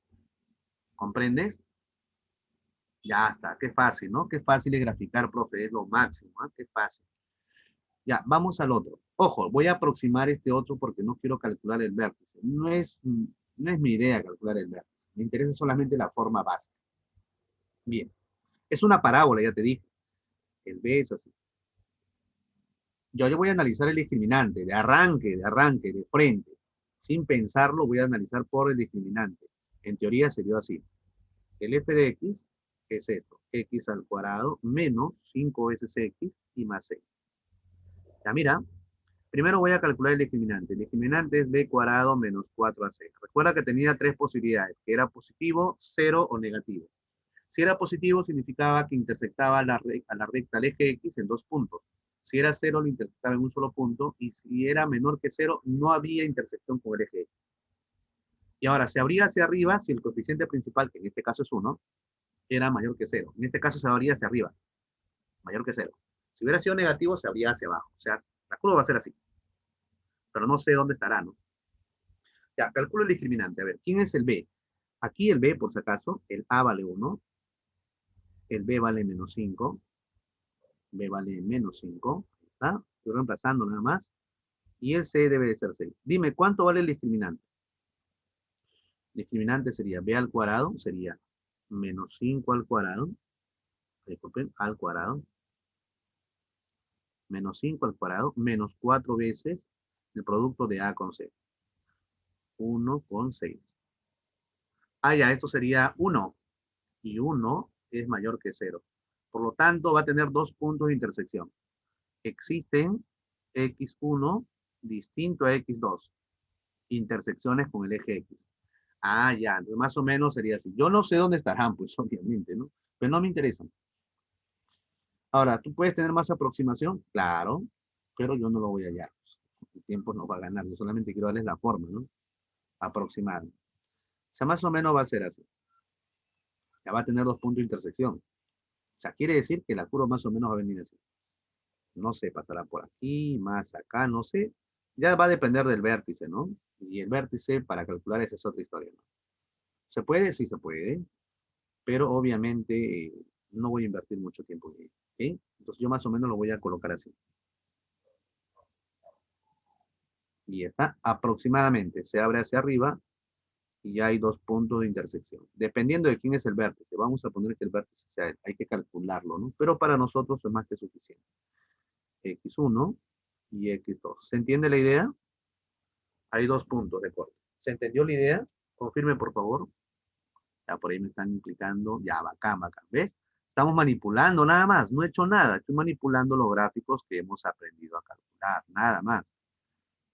¿Comprendes? Ya está. Qué fácil, ¿no? Qué fácil es graficar, profe. Es lo máximo, ¿eh? Qué fácil. Ya, vamos al otro. Ojo, voy a aproximar este otro porque no quiero calcular el vértice. No es mi idea calcular el vértice. Me interesa solamente la forma básica. Bien. Es una parábola, ya te dije. El B es así. Yo voy a analizar el discriminante, de frente. Sin pensarlo, voy a analizar por el discriminante. En teoría sería así. El f de x es esto. X al cuadrado menos 5 veces x y más 6. Ya mira, primero voy a calcular el discriminante. El discriminante es b cuadrado menos 4ac. Recuerda que tenía 3 posibilidades, que era positivo, 0 o negativo. Si era positivo, significaba que intersectaba a la recta al eje X en 2 puntos. Si era 0, lo intersectaba en un solo punto. Y si era menor que 0, no había intersección con el eje X. Y ahora, se abría hacia arriba si el coeficiente principal, que en este caso es 1, era mayor que 0. En este caso se abría hacia arriba, mayor que 0. Si hubiera sido negativo, se abría hacia abajo. O sea, la curva va a ser así. Pero no sé dónde estará, ¿no? Ya, calculo el discriminante. A ver, ¿quién es el B? Aquí el B, por si acaso, el A vale 1, el B vale menos 5, B vale menos 5, ¿Está? Estoy reemplazando nada más. Y el C debe de ser 6. Dime, ¿cuánto vale el discriminante? El discriminante sería B al cuadrado, sería menos 5 al cuadrado, disculpen, al cuadrado, menos 5 al cuadrado, menos 4 veces el producto de A con C. 1 con 6. Ah, ya, esto sería 1. Y 1 es mayor que 0. Por lo tanto, va a tener dos puntos de intersección. Existen x1 distinto a x2. Intersecciones con el eje X. Ah, ya, entonces más o menos sería así. Yo no sé dónde estarán, pues obviamente, ¿no? Pero no me interesan. Ahora, ¿tú puedes tener más aproximación? Claro, pero yo no lo voy a hallar. El tiempo no va a ganar. Yo solamente quiero darles la forma, ¿no? Aproximada. O sea, más o menos va a ser así. Ya va a tener dos puntos de intersección. O sea, quiere decir que la curva más o menos va a venir así. No sé, pasará por aquí, más acá, no sé. Ya va a depender del vértice, ¿no? Y el vértice, para calcular, esa es otra historia, ¿no? ¿Se puede? Sí se puede. Pero obviamente no voy a invertir mucho tiempo en ello. ¿Ok? Entonces yo más o menos lo voy a colocar así. Y está aproximadamente. Se abre hacia arriba y ya hay dos puntos de intersección. Dependiendo de quién es el vértice. Vamos a poner que el vértice sea él. Hay que calcularlo, ¿no? Pero para nosotros es más que suficiente. X1 y X2. ¿Se entiende la idea? Hay dos puntos de corte. ¿Se entendió la idea? Confirme, por favor. Ya por ahí me están implicando. Ya, bacán, bacán. ¿Ves? Estamos manipulando nada más. No he hecho nada. Estoy manipulando los gráficos que hemos aprendido a calcular. Nada más.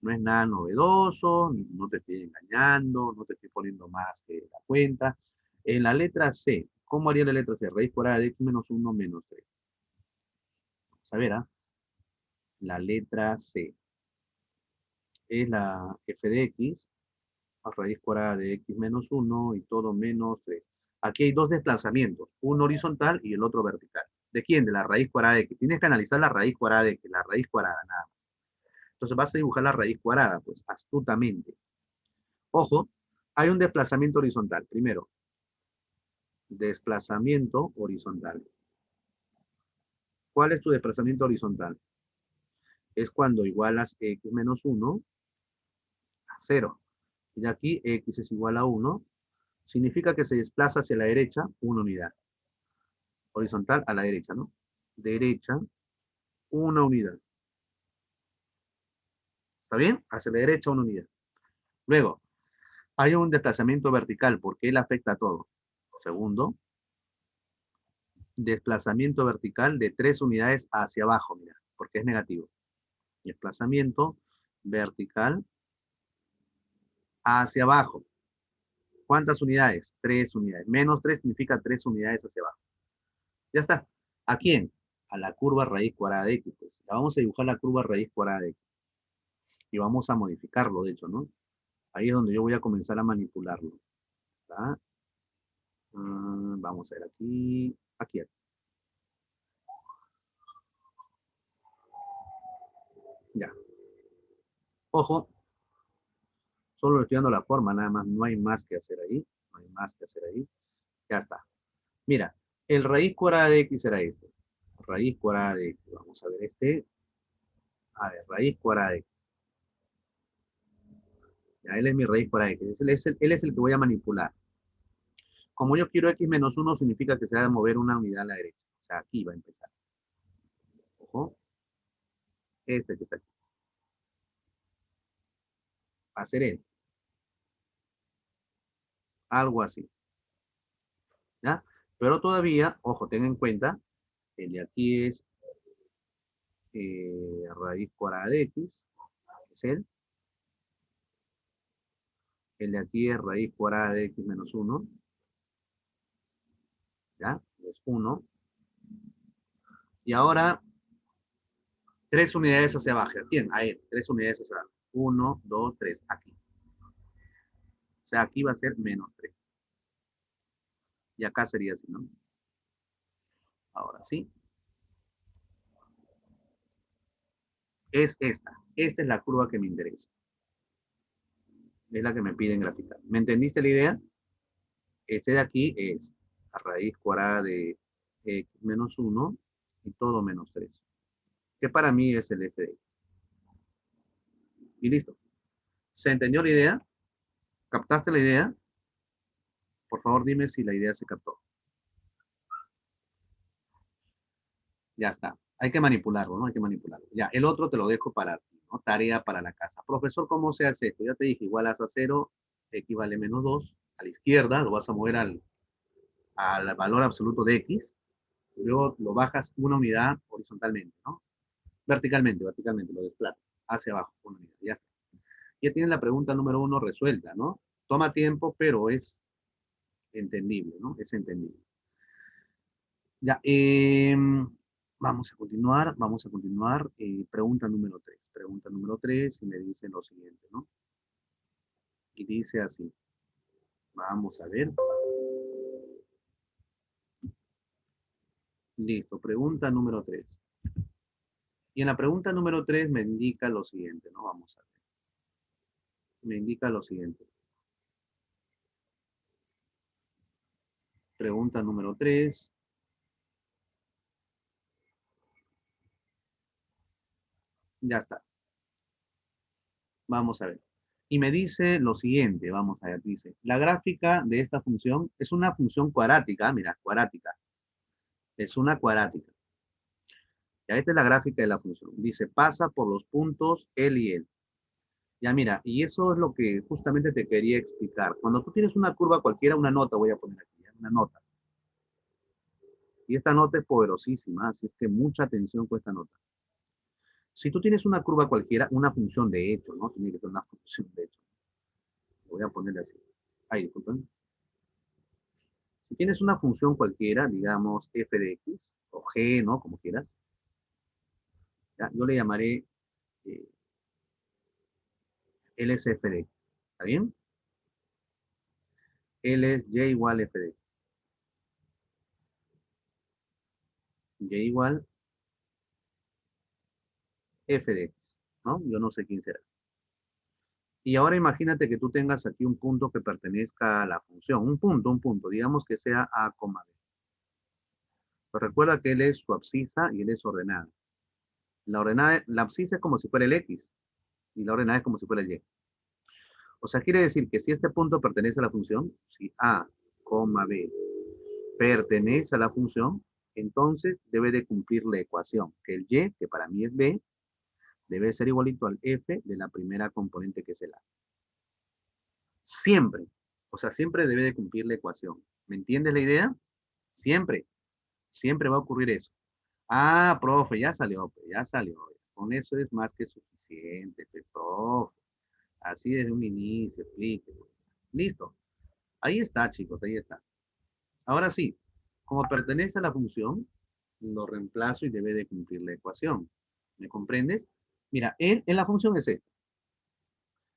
No es nada novedoso. No te estoy engañando. No te estoy poniendo más que la cuenta. En la letra C. ¿Cómo haría la letra C? Raíz cuadrada de x menos 1 menos 3. Vamos a ver, ¿ah? La letra C. Es la f de x a raíz cuadrada de x menos 1 y todo menos 3. Aquí hay dos desplazamientos, uno horizontal y el otro vertical. ¿De quién? De la raíz cuadrada de x. Tienes que analizar la raíz cuadrada de x, la raíz cuadrada, nada más. Entonces vas a dibujar la raíz cuadrada, pues, astutamente. Ojo, hay un desplazamiento horizontal. Primero, desplazamiento horizontal. ¿Cuál es tu desplazamiento horizontal? Es cuando igualas x menos 1 a 0. Y de aquí x es igual a 1. Significa que se desplaza hacia la derecha una unidad. Horizontal a la derecha, ¿no? Derecha, una unidad. ¿Está bien? Hacia la derecha, una unidad. Luego, hay un desplazamiento vertical, porque él afecta a todo. Segundo, desplazamiento vertical de 3 unidades hacia abajo, mira, porque es negativo. Desplazamiento vertical hacia abajo. ¿Cuántas unidades? 3 unidades. Menos 3 significa 3 unidades hacia abajo. Ya está. ¿A quién? A la curva raíz cuadrada de x. Pues. Ya vamos a dibujar la curva raíz cuadrada de x. Y vamos a modificarlo, de hecho, ¿no? Ahí es donde yo voy a comenzar a manipularlo. ¿Está? Vamos a ver aquí, aquí. Ya. Ojo, solo le estoy dando la forma, nada más, no hay más que hacer ahí. No hay más que hacer ahí. Ya está. Mira, el raíz cuadrada de x será este. Raíz cuadrada de x. Vamos a ver este. A ver, raíz cuadrada de x. Ya, él es mi raíz cuadrada de x. Él es el que voy a manipular. Como yo quiero x menos 1, significa que se va a mover una unidad a la derecha. O sea, aquí va a empezar. Ojo. Este que está aquí. Va a ser él. Algo así. ¿Ya? Pero todavía, ojo, ten en cuenta, el de aquí es raíz cuadrada de x, es él. El de aquí es raíz cuadrada de x menos 1, ¿ya? Es 1. Y ahora, 3 unidades hacia abajo. ¿Quién? A él, 3 unidades hacia abajo. 1, 2, 3, aquí. O sea, aquí va a ser menos 3. Y acá sería así, ¿no? Ahora sí. Es esta. Esta es la curva que me interesa. Es la que me piden graficar. ¿Me entendiste la idea? Este de aquí es a raíz cuadrada de x menos 1 y todo menos 3. que para mí es el f de x. Y listo. ¿Se entendió la idea? ¿Captaste la idea? Por favor, dime si la idea se captó. Ya está. Hay que manipularlo, ¿no? Hay que manipularlo. Ya, el otro te lo dejo para ti, ¿no? Tarea para la casa. Profesor, ¿cómo se hace esto? Ya te dije, igual a 0, equivale menos 2. A la izquierda lo vas a mover al valor absoluto de x. Luego lo bajas una unidad horizontalmente, ¿no? Verticalmente, lo desplazas hacia abajo, una unidad. Ya está. Ya tienes la pregunta número 1 resuelta, ¿no? Toma tiempo, pero es entendible, ¿no? Es entendible. Ya, vamos a continuar. Pregunta número 3. Pregunta número 3 y me dice lo siguiente, ¿no? Y dice así. Vamos a ver. Listo, pregunta número 3. Y en la pregunta número 3 me indica lo siguiente, ¿no? Vamos a ver. Me indica lo siguiente. Pregunta número 3. Ya está. Vamos a ver. Y me dice lo siguiente, vamos a ver, dice, la gráfica de esta función es una función cuadrática, mira, cuadrática. Es una cuadrática. Ya esta es la gráfica de la función. Dice, pasa por los puntos L y L. Ya mira, y eso es lo que justamente te quería explicar. Cuando tú tienes una curva cualquiera, una nota voy a poner aquí, ¿ya? Una nota. Y esta nota es poderosísima, así es que mucha atención con esta nota. Si tú tienes una curva cualquiera, una función de hecho, ¿no? Tiene que ser una función de hecho. Voy a ponerle así. Ahí, disculpen. Si tienes una función cualquiera, digamos f de x o g, ¿no? Como quieras. ¿Ya? Yo le llamaré eh, L es f de x. ¿Está bien? L es y igual f de x. Y igual f de x, ¿no? Yo no sé quién será. Y ahora imagínate que tú tengas aquí un punto que pertenezca a la función. Un punto. Digamos que sea a, b. Pues recuerda que L es su abscisa y L es ordenada. La abscisa es como si fuera el x y la ordenada es como si fuera el y. O sea, quiere decir que si este punto pertenece a la función, si a, b pertenece a la función, entonces debe de cumplir la ecuación, que el y, que para mí es b, debe ser igualito al f de la primera componente que es el a. Siempre. O sea, siempre debe de cumplir la ecuación. ¿Me entiendes la idea? Siempre. Siempre va a ocurrir eso. Ah, profe, ya salió, pues, ya salió. Con eso es más que suficiente, pues, profe. Así desde un inicio, explique. Listo. Ahí está, chicos, ahí está. Ahora sí, como pertenece a la función, lo reemplazo y debe de cumplir la ecuación. ¿Me comprendes? Mira, en la función es esta.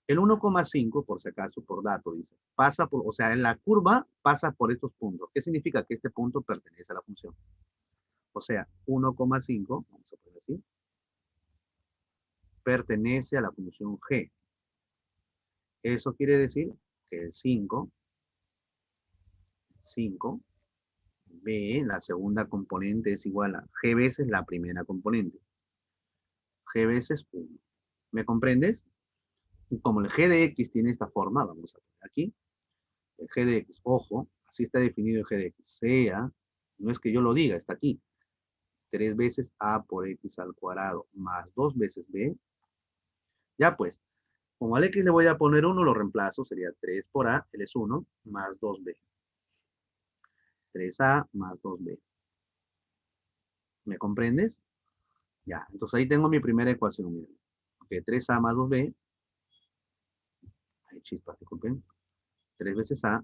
El 1,5, por si acaso, por dato, dice, pasa por, o sea, en la curva pasa por estos puntos. ¿Qué significa? Que este punto pertenece a la función. O sea, 1,5, vamos a poner así, pertenece a la función g. Eso quiere decir que el 5, b, la segunda componente es igual a g veces la primera componente. G veces 1. ¿Me comprendes? Como el g de x tiene esta forma, vamos a poner aquí, el g de x, ojo, así está definido el g de x, sea, no es que yo lo diga, está aquí, 3 veces a por x al cuadrado más 2 veces b, ya pues, como al x le voy a poner 1, lo reemplazo, sería 3 por a, él es 1, más 2b. 3a más 2b. ¿Me comprendes? Ya, entonces ahí tengo mi primera ecuación, miren. Ok, 3a más 2b, hay chispas, disculpen, 3 veces a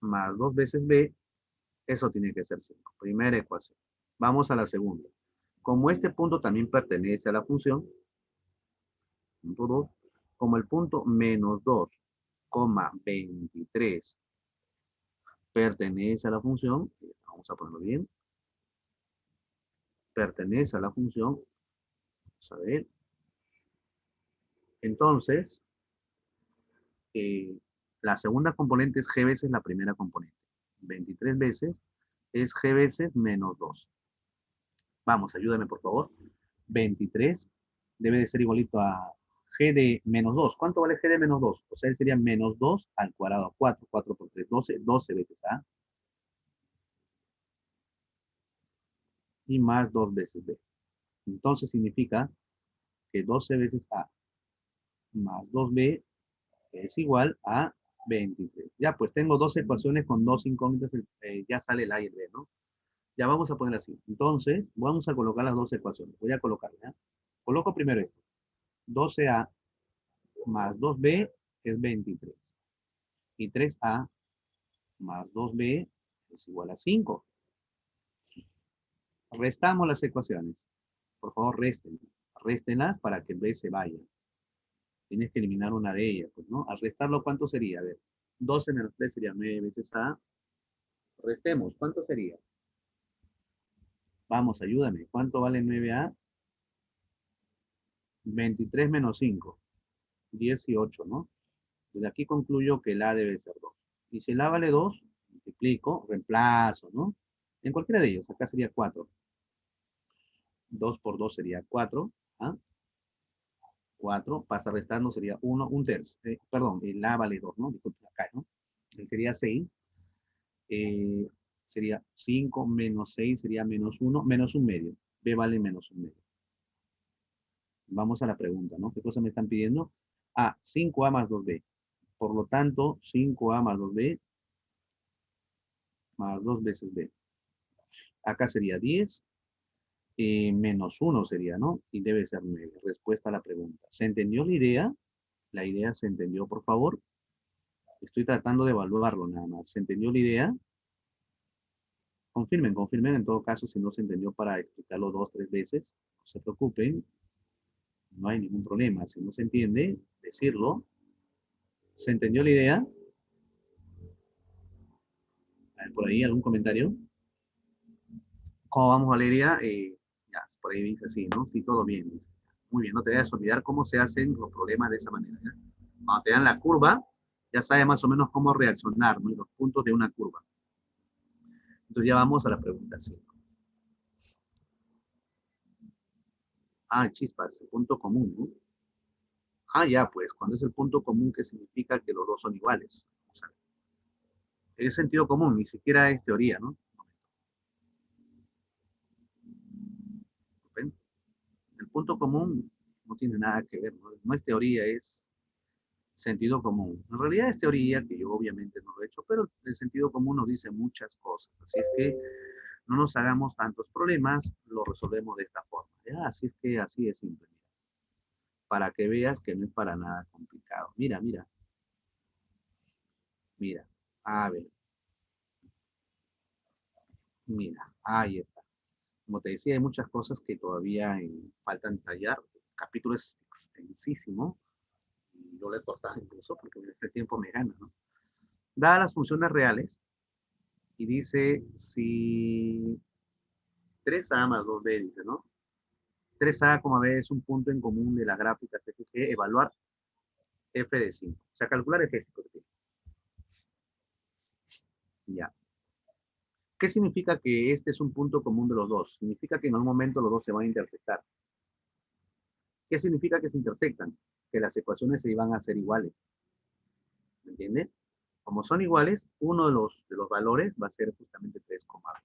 más 2 veces b, eso tiene que ser 5. Primera ecuación. Vamos a la segunda. Como este punto también pertenece a la función, punto 2, como el punto menos 2,23 pertenece a la función, vamos a ponerlo bien, pertenece a la función, vamos a ver, entonces, la segunda componente es g veces la primera componente. 23 veces es g veces menos 2. Vamos, ayúdame por favor. 23 debe de ser igualito a g de menos 2. ¿Cuánto vale g de menos 2? O sea, sería menos 2 al cuadrado, 4. 4 por 3, 12. 12 veces a. Y más 2 veces b. Entonces significa que 12 veces a más 2b es igual a 23. Ya, pues tengo dos ecuaciones con dos incógnitas, ya sale el a y el b, ¿no? Ya vamos a poner así. Entonces, vamos a colocar las dos ecuaciones. Voy a colocar, ¿ya? Coloco primero esto. 12a más 2b es 23. Y 3a más 2b es igual a 5. Restamos las ecuaciones. Por favor, resten. Réstenlas para que el b se vaya. Tienes que eliminar una de ellas, pues, ¿no? Al restarlo, ¿cuánto sería? A ver, 12 menos 3 sería 9 veces a. Restemos, ¿cuánto sería? Vamos, ayúdame. ¿Cuánto vale 9a? 23 menos 5. 18, ¿no? Desde aquí concluyo que el a debe ser 2. Y si el a vale 2, multiplico, reemplazo, ¿no? En cualquiera de ellos, acá sería 4. 2 por 2 sería 4. ¿Ah? 4, pasa restando, sería 1, un tercio. Perdón, el a vale 2, ¿no? Disculpe, acá, ¿no? Sería 6. Sería 5 menos 6, sería menos 1, menos un medio. B vale menos un medio. Vamos a la pregunta, ¿no? ¿Qué cosa me están pidiendo? A, 5a más 2b. Por lo tanto, 5a más 2b más 2 veces b. Acá sería 10, menos 1 sería, ¿no? Y debe ser 9. Respuesta a la pregunta. ¿Se entendió la idea? La idea se entendió, por favor. Estoy tratando de evaluarlo nada más. ¿Se entendió la idea? Confirmen, confirmen en todo caso si no se entendió para explicarlo 2, 3 veces. No se preocupen. No hay ningún problema. Si no se entiende, decirlo. ¿Se entendió la idea? ¿Hay por ahí algún comentario? ¿Cómo vamos, Valeria? Ya, por ahí dice así, ¿no? Sí, todo bien. Dice. Muy bien, no te vayas a olvidar cómo se hacen los problemas de esa manera. ¿Ya? Cuando te dan la curva, ya sabes más o menos cómo reaccionar, ¿no? Los puntos de una curva. Entonces ya vamos a la pregunta 5. Ah, chispas, el punto común, ¿no? Ah, ya, pues, cuando es el punto común, ¿qué significa que los dos son iguales? O sea, es sentido común, ni siquiera es teoría, ¿no? ¿Ven? El punto común no tiene nada que ver, ¿no? No es teoría, es sentido común. En realidad es teoría, que yo obviamente no lo he hecho, pero el sentido común nos dice muchas cosas. Así es que no nos hagamos tantos problemas, lo resolvemos de esta forma. ¿Ya? Así es que así es simple. Para que veas que no es para nada complicado. Mira, mira, mira. A ver, mira, ahí está. Como te decía, hay muchas cosas que todavía faltan tallar. El capítulo es extensísimo. Y yo le he cortado incluso porque en este tiempo me gana, ¿no? Dadas las funciones reales, y dice si 3a más 2b, dice, ¿no? 3a, b es un punto en común de las gráficas f g, evaluar f de 5. O sea, calcular f de. Ya. ¿Qué significa que este es un punto común de los dos? Significa que en algún momento los dos se van a intersectar. ¿Qué significa que se intersectan? Que las ecuaciones se van a hacer iguales. ¿Me entiendes? Como son iguales, uno de los valores va a ser justamente 3,2.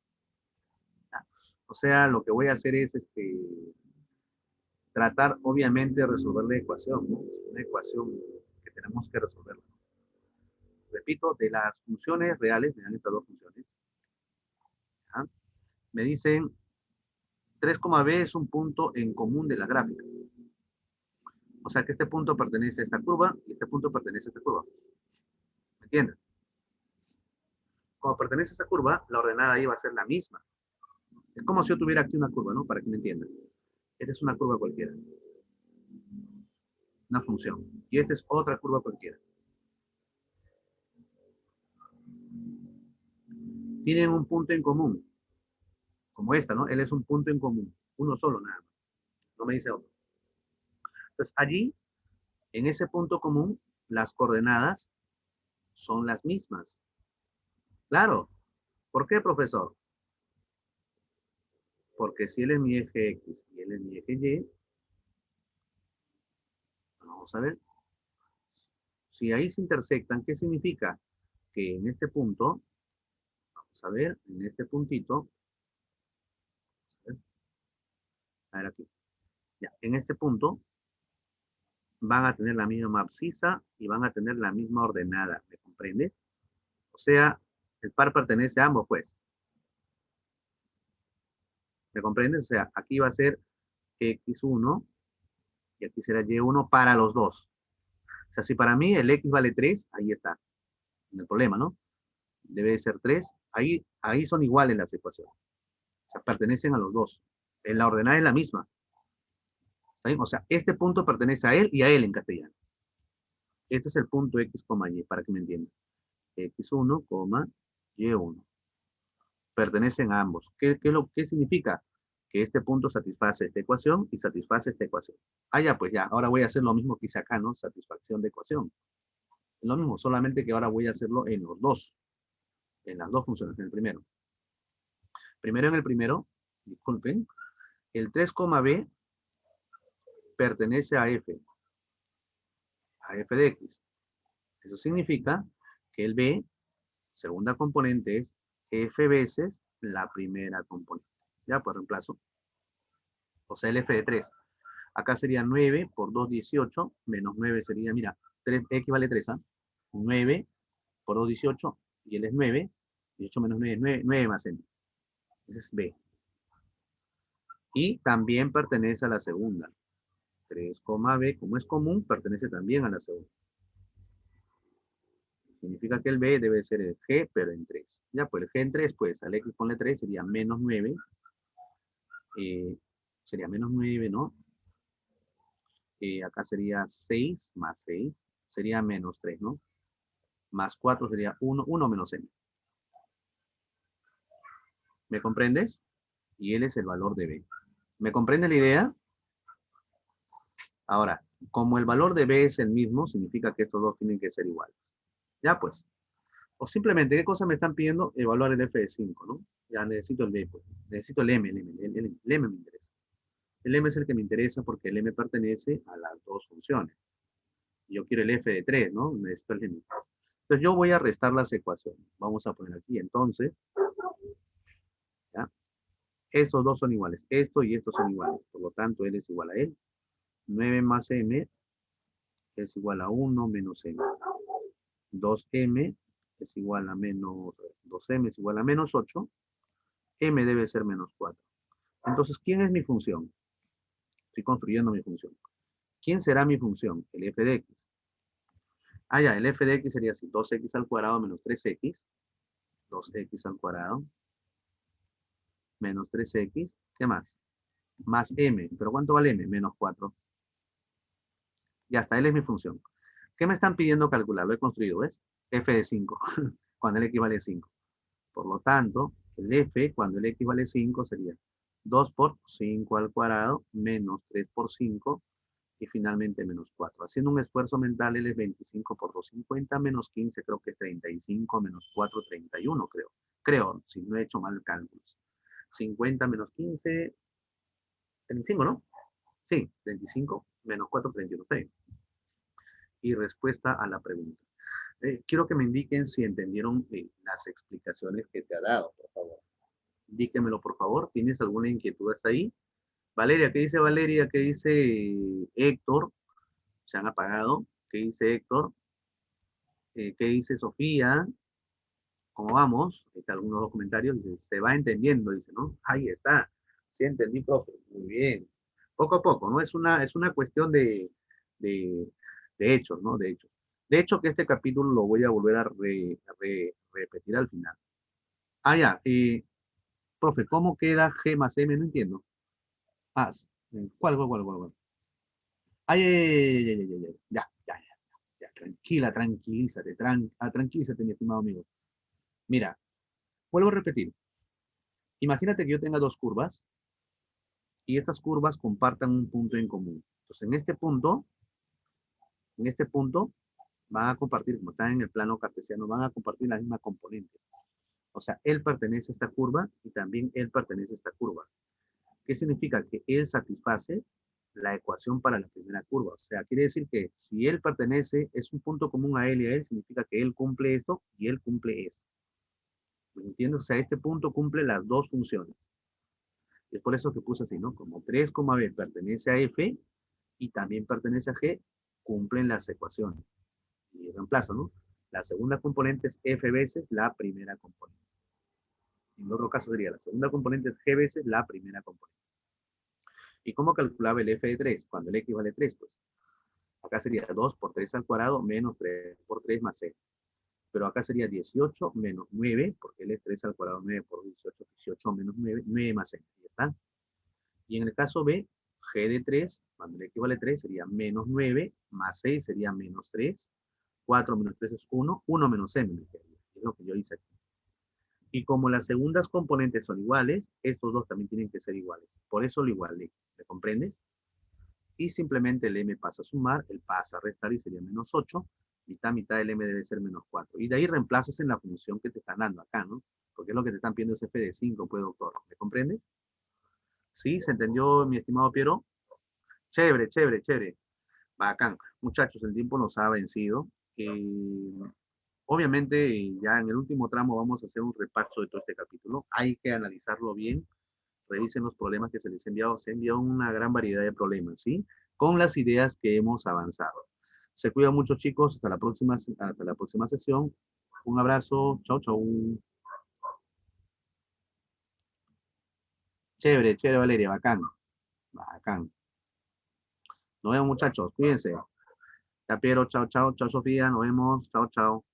O sea, lo que voy a hacer es tratar, obviamente, de resolver la ecuación, ¿no? Es una ecuación que tenemos que resolver. Repito, de las funciones reales, me dan estas dos funciones, ¿ya? Me dicen 3,b es un punto en común de la gráfica. O sea que este punto pertenece a esta curva y este punto pertenece a esta curva. ¿Me entienden? Como pertenece a esta curva, la ordenada ahí va a ser la misma. Es como si yo tuviera aquí una curva, ¿no? Para que me entiendan. Esta es una curva cualquiera. Una función. Y esta es otra curva cualquiera. Tienen un punto en común. Como esta, ¿no? Él es un punto en común. Uno solo, nada más. No me dice otro. Entonces, allí, en ese punto común, las coordenadas son las mismas. Claro. ¿Por qué, profesor? Porque si él es mi eje X y él es mi eje Y, vamos a ver, si ahí se intersectan, ¿qué significa? Que en este punto, vamos a ver, en este puntito, a ver aquí, ya, en este punto van a tener la misma abscisa y van a tener la misma ordenada, ¿me comprende? O sea, el par pertenece a ambos, pues, ¿me comprende? O sea, aquí va a ser X1 y aquí será Y1 para los dos. O sea, si para mí el X vale 3, ahí está, no hay problema, ¿no? Debe ser 3, ahí son iguales las ecuaciones. O sea, pertenecen a los dos. La ordenada es la misma. ¿Sí? O sea, este punto pertenece a él y a él en castellano. Este es el punto X, Y, para que me entiendan. X1, Y1. Pertenecen a ambos. ¿Qué significa? Que este punto satisface esta ecuación y satisface esta ecuación. Ah, ya, pues ya. Ahora voy a hacer lo mismo que hice acá, ¿no? Satisfacción de ecuación. Es lo mismo, solamente que ahora voy a hacerlo en los dos. En las dos funciones, en el primero. Primero en el primero, disculpen, el 3,b pertenece a f de x. Eso significa que el b, segunda componente, es f veces la primera componente. Ya, por reemplazo. O sea, el f de 3. Acá sería 9 por 2, 18, menos 9 sería, mira, 3, x vale 3, ¿ah? 9 por 2, 18, y él es 9, 18 menos 9 es 9, 9 más n. Ese es b. Y también pertenece a la segunda. 3, b, como es común, pertenece también a la segunda. Significa que el b debe ser el g, pero en 3. Ya, pues el g en 3, pues al x ponle 3 sería menos 9. Sería menos 9, ¿no? Acá sería 6 más 6. Sería menos 3, ¿no? Más 4 sería 1, 1 menos n. ¿Me comprendes? Y él es el valor de b. ¿Me comprende la idea? Ahora, como el valor de b es el mismo, significa que estos dos tienen que ser iguales. Ya, pues. O simplemente, ¿qué cosa me están pidiendo? Evaluar el f de 5, ¿no? Ya necesito el b, pues. Necesito el m, el m me interesa. El m es el que me interesa porque el m pertenece a las dos funciones. Yo quiero el f de 3, ¿no? Necesito el m. Entonces yo voy a restar las ecuaciones. Vamos a poner aquí, entonces, ¿ya? Estos dos son iguales. Esto y estos son iguales. Por lo tanto, él es igual a él. 9 más m es igual a 1 menos m. 2m es igual a menos, 2m es igual a menos 8. M debe ser menos 4. Entonces, ¿quién es mi función? Estoy construyendo mi función. ¿Quién será mi función? El f de x. Ah, ya, el f de x sería así. 2x al cuadrado menos 3x. 2x al cuadrado menos 3x. ¿Qué más? Más m. ¿Pero cuánto vale m? Menos 4. Ya está, él es mi función. ¿Qué me están pidiendo calcular? Lo he construido, ¿ves? F de 5, cuando el x vale 5. Por lo tanto, el f, cuando el x vale 5, sería 2 por 5 al cuadrado menos 3 por 5 y finalmente menos 4. Haciendo un esfuerzo mental, él es 25 por 2, 50 menos 15, creo que es 35 menos 4, 31, creo. Creo, si no he hecho mal cálculos. 50 menos 15, 35, ¿no? Sí, 25 menos 4, 31. Está bien. Y respuesta a la pregunta. Quiero que me indiquen si entendieron las explicaciones que se ha dado, por favor. Indíquemelo, por favor. ¿Tienes alguna inquietud hasta ahí? Valeria, ¿qué dice Valeria? ¿Qué dice Héctor? ¿Se han apagado? ¿Qué dice Héctor? ¿Qué dice Sofía? ¿Cómo vamos? Ahí están algunos dos comentarios. Dice, se va entendiendo, dice, ¿no? Ahí está. Sí entendí, profe. Muy bien. Poco a poco, ¿no? Es una cuestión de, de hechos, ¿no? De hechos. De hecho, que este capítulo lo voy a volver a repetir al final. Ah, ya. Profe, ¿cómo queda G más M? No entiendo. Ah, ¿cuál? Ay, ay, ay, ay, ay, ay, ay. Ya, tranquila, tranquilízate, tranquilízate, mi estimado amigo. Mira, vuelvo a repetir. Imagínate que yo tenga dos curvas y estas curvas compartan un punto en común. Entonces, en este punto, van a compartir, como están en el plano cartesiano, van a compartir la misma componente. O sea, él pertenece a esta curva y también él pertenece a esta curva. ¿Qué significa? Que él satisface la ecuación para la primera curva. O sea, quiere decir que si él pertenece, es un punto común a él y a él, significa que él cumple esto y él cumple esto. ¿Me entiendes? O sea, este punto cumple las dos funciones. Es por eso que puse así, ¿no? Como 3, B pertenece a F y también pertenece a G, cumplen las ecuaciones. Y reemplazo, ¿no? La segunda componente es F veces la primera componente. En el otro caso sería la segunda componente es G veces la primera componente. ¿Y cómo calculaba el F de 3? Cuando el X vale 3, pues acá sería 2 por 3 al cuadrado menos 3 por 3 más 6. Pero acá sería 18 menos 9, porque él es 3 al cuadrado, 9 por 18, 18 menos 9, 9 más 6. Ya está. Y en el caso B, G de 3, cuando el X vale 3, sería menos 9, más 6 sería menos 3, 4 menos 3 es 1, 1 menos M, es lo que yo hice aquí. Y como las segundas componentes son iguales, estos dos también tienen que ser iguales. Por eso lo igualé. ¿Me comprendes? Y simplemente el m pasa a sumar, el pasa a restar y sería menos 8. Mitad del m debe ser menos 4. Y de ahí reemplazas en la función que te están dando acá, ¿no? Porque es lo que te están pidiendo es f de 5, pues, doctor. ¿Me comprendes? ¿Sí? ¿Se entendió, mi estimado Piero? Chévere, chévere, chévere. Bacán. Muchachos, el tiempo nos ha vencido. Obviamente, ya en el último tramo vamos a hacer un repaso de todo este capítulo. Hay que analizarlo bien. Revisen los problemas que se les ha enviado. Se ha enviado una gran variedad de problemas, ¿sí? Con las ideas que hemos avanzado. Se cuidan mucho, chicos. Hasta la próxima sesión. Un abrazo. Chau, chau. Chévere, chévere, Valeria. Bacán. Bacán. Nos vemos, muchachos. Cuídense. Ya, Piero. Chao, chao. Chao, Sofía. Nos vemos. Chao, chao.